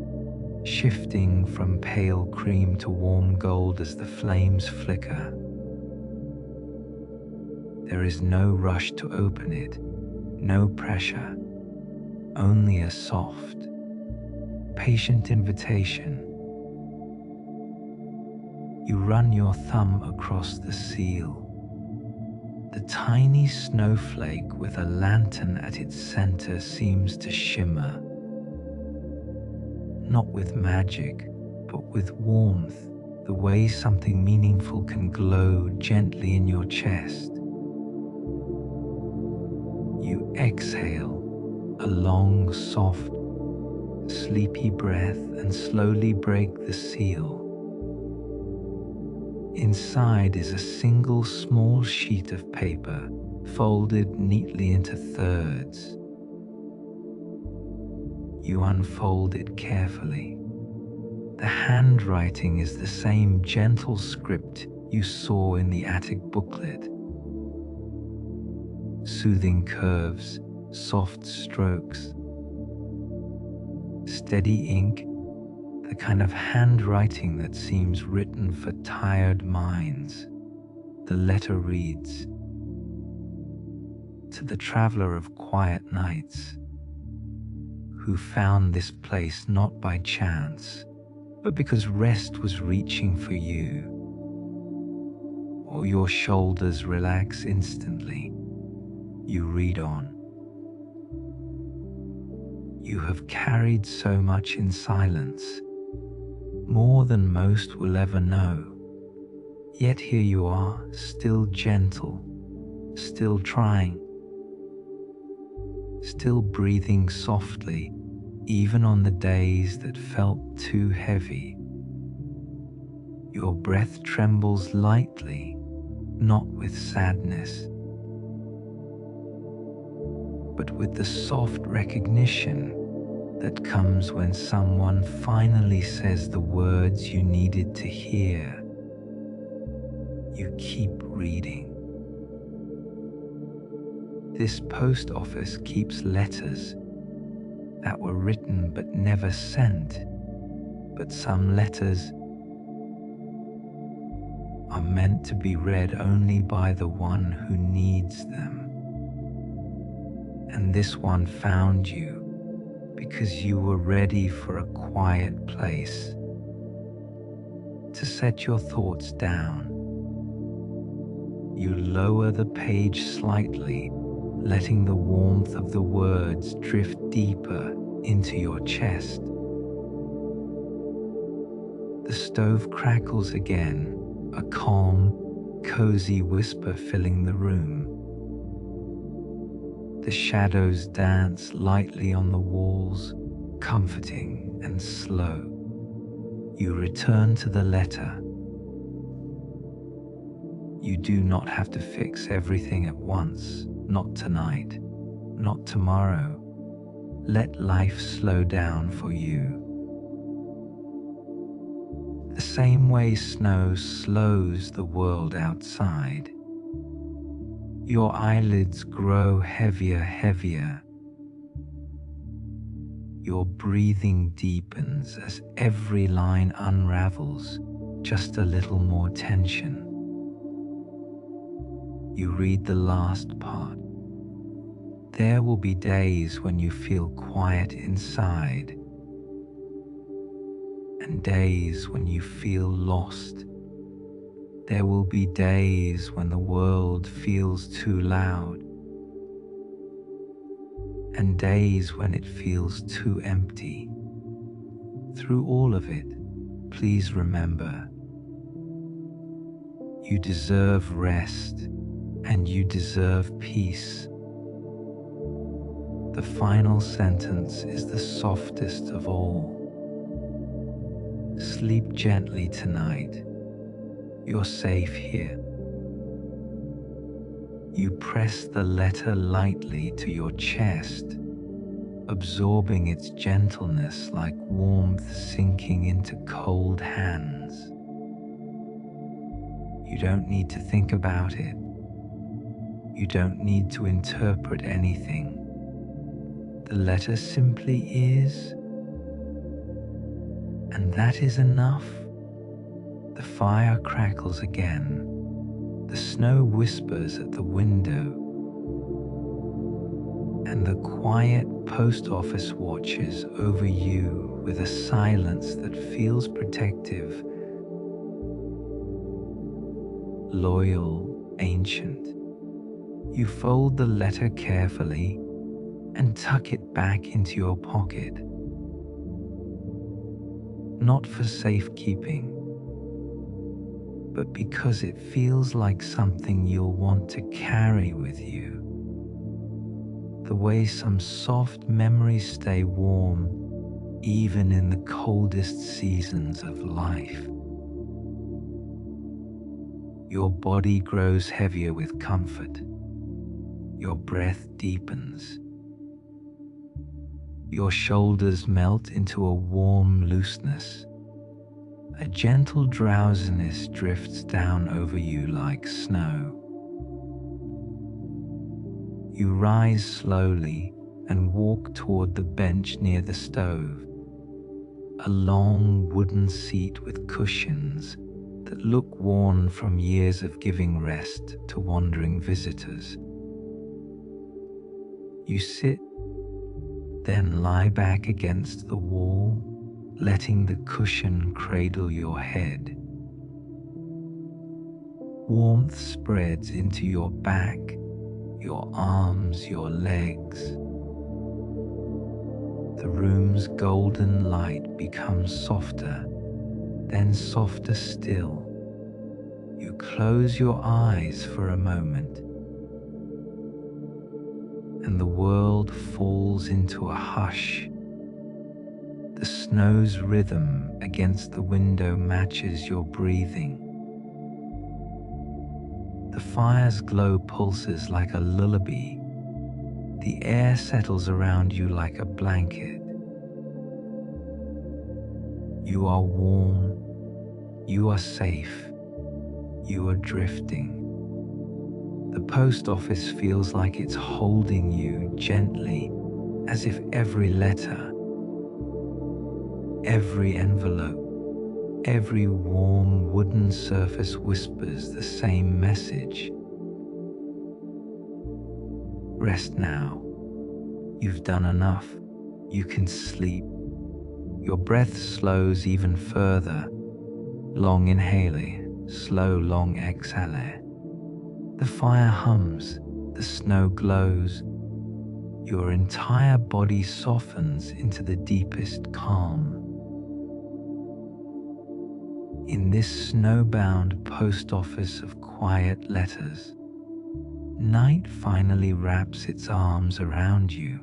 shifting from pale cream to warm gold as the flames flicker. There is no rush to open it, no pressure, only a soft, patient invitation. You run your thumb across the seal. The tiny snowflake with a lantern at its center seems to shimmer, not with magic, but with warmth, the way something meaningful can glow gently in your chest. You exhale a long, soft, sleepy breath and slowly break the seal. Inside is a single small sheet of paper, folded neatly into thirds. You unfold it carefully. The handwriting is the same gentle script you saw in the attic booklet. Soothing curves, soft strokes, steady ink, the kind of handwriting that seems written for tired minds. The letter reads, "To the traveler of quiet nights, who found this place not by chance, but because rest was reaching for you, or your shoulders relax instantly." You read on. You have carried so much in silence, more than most will ever know. Yet here you are, still gentle, still trying, still breathing softly, even on the days that felt too heavy. Your breath trembles lightly, not with sadness, but with the soft recognition that comes when someone finally says the words you needed to hear. You keep reading. This post office keeps letters that were written but never sent, but some letters are meant to be read only by the one who needs them. And this one found you because you were ready for a quiet place to set your thoughts down. You lower the page slightly, letting the warmth of the words drift deeper into your chest. The stove crackles again, a calm, cozy whisper filling the room. The shadows dance lightly on the walls, comforting and slow. You return to the letter. You do not have to fix everything at once, not tonight, not tomorrow. Let life slow down for you. The same way snow slows the world outside. Your eyelids grow heavier. Your breathing deepens as every line unravels, just a little more tension. You read the last part. There will be days when you feel quiet inside, and days when you feel lost. There will be days when the world feels too loud. and days when it feels too empty. Through all of it, please remember, you deserve rest and you deserve peace. The final sentence is the softest of all. Sleep gently tonight. You're safe here. You press the letter lightly to your chest, absorbing its gentleness like warmth sinking into cold hands. You don't need to think about it. You don't need to interpret anything. The letter simply is, and that is enough. The fire crackles again. The snow whispers at the window, and the quiet post office watches over you with a silence that feels protective, loyal, ancient. You fold the letter carefully and tuck it back into your pocket. Not for safekeeping, but because it feels like something you'll want to carry with you. The way some soft memories stay warm even in the coldest seasons of life. Your body grows heavier with comfort. Your breath deepens. Your shoulders melt into a warm looseness. A gentle drowsiness drifts down over you like snow. You rise slowly and walk toward the bench near the stove, a long wooden seat with cushions that look worn from years of giving rest to wandering visitors. You sit, then lie back against the wall, letting the cushion cradle your head. Warmth spreads into your back, your arms, your legs. The room's golden light becomes softer, then softer still. You close your eyes for a moment, and the world falls into a hush. The snow's rhythm against the window matches your breathing. The fire's glow pulses like a lullaby. The air settles around you like a blanket. You are warm. You are safe. You are drifting. The post office feels like it's holding you gently, as if every letter, every envelope, every warm wooden surface whispers the same message. Rest now. You've done enough. You can sleep. Your breath slows even further. Long inhale, slow long exhale. The fire hums, the snow glows. Your entire body softens into the deepest calm. In this snowbound post office of quiet letters, night finally wraps its arms around you,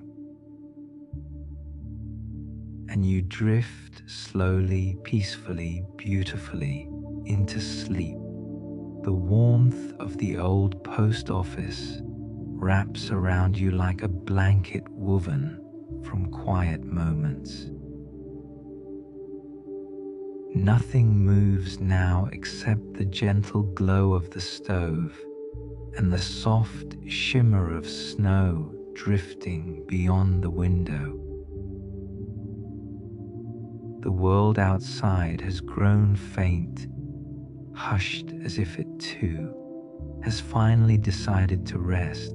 and you drift slowly, peacefully, beautifully into sleep. The warmth of the old post office wraps around you like a blanket woven from quiet moments. Nothing moves now except the gentle glow of the stove and the soft shimmer of snow drifting beyond the window. The world outside has grown faint, hushed as if it too has finally decided to rest.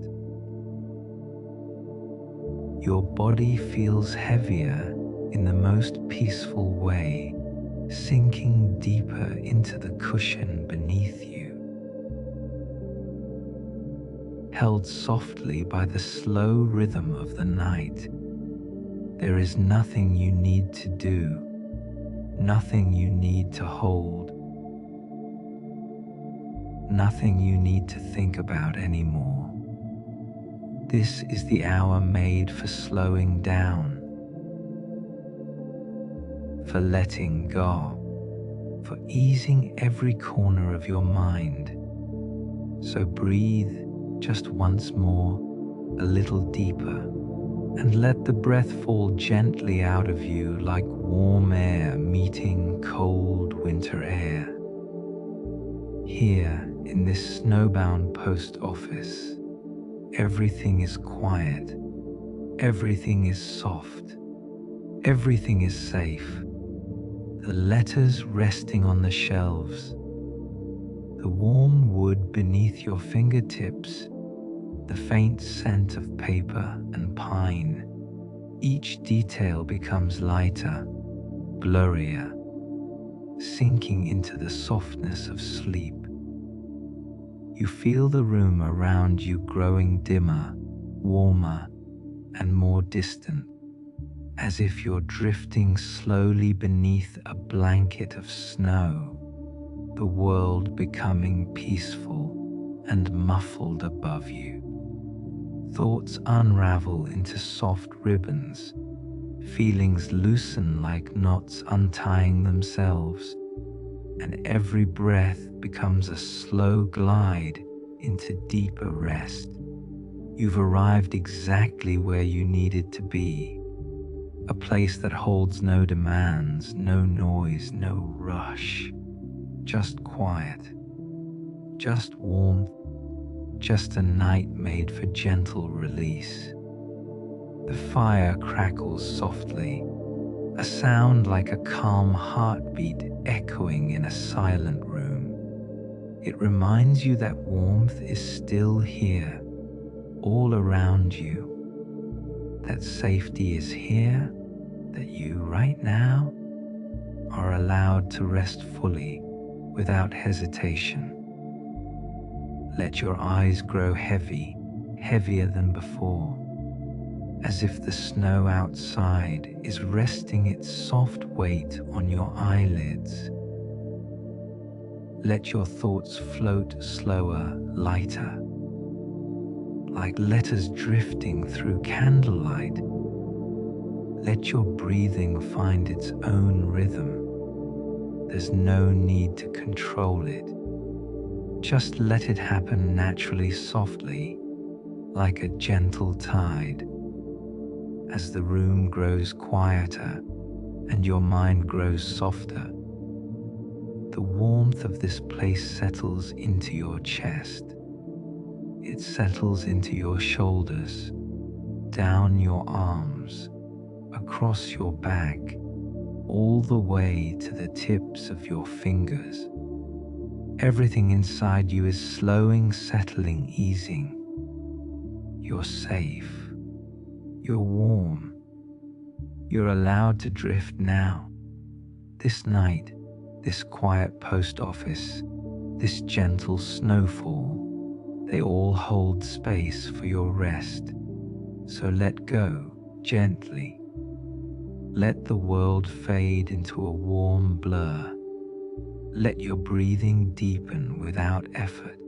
Your body feels heavier in the most peaceful way, sinking deeper into the cushion beneath you. held softly by the slow rhythm of the night. There is nothing you need to do, nothing you need to hold, nothing you need to think about anymore. This is the hour made for slowing down, for letting go, for easing every corner of your mind. So breathe just once more, a little deeper, and let the breath fall gently out of you like warm air meeting cold winter air. Here in this snowbound post office, everything is quiet, everything is soft, everything is safe. The letters resting on the shelves, the warm wood beneath your fingertips, the faint scent of paper and pine. Each detail becomes lighter, blurrier, sinking into the softness of sleep. You feel the room around you growing dimmer, warmer, and more distant, as if you're drifting slowly beneath a blanket of snow, the world becoming peaceful and muffled above you. Thoughts unravel into soft ribbons, feelings loosen like knots untying themselves, and every breath becomes a slow glide into deeper rest. You've arrived exactly where you needed to be, a place that holds no demands, no noise, no rush, just quiet, just warmth, just a night made for gentle release. The fire crackles softly, a sound like a calm heartbeat echoing in a silent room. It reminds you that warmth is still here, all around you, that safety is here, that you right now are allowed to rest fully without hesitation. Let your eyes grow heavy, heavier than before, as if the snow outside is resting its soft weight on your eyelids. Let your thoughts float slower, lighter, like letters drifting through candlelight. Let your breathing find its own rhythm. There's no need to control it. Just let it happen naturally, softly, like a gentle tide. As the room grows quieter and your mind grows softer, the warmth of this place settles into your chest. It settles into your shoulders, down your arms, across your back, all the way to the tips of your fingers. Everything inside you is slowing, settling, easing. You're safe. You're warm. You're allowed to drift now. This night, this quiet post office, this gentle snowfall, they all hold space for your rest. So let go gently. Let the world fade into a warm blur. Let your breathing deepen without effort.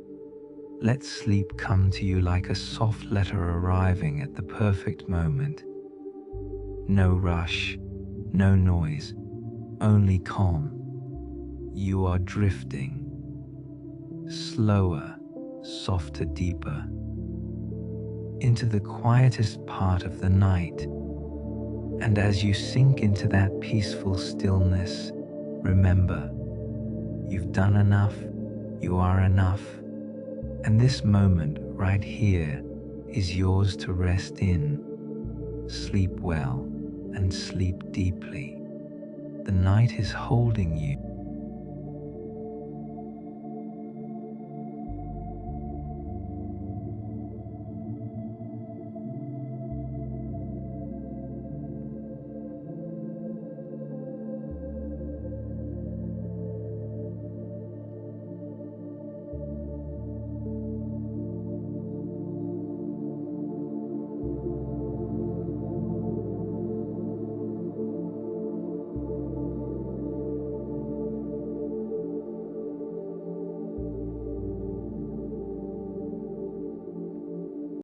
Let sleep come to you like a soft letter arriving at the perfect moment. No rush, no noise, only calm. You are drifting, slower, softer, deeper, into the quietest part of the night. And as you sink into that peaceful stillness, remember, you've done enough, you are enough, and this moment right here is yours to rest in. Sleep well and sleep deeply. The night is holding you.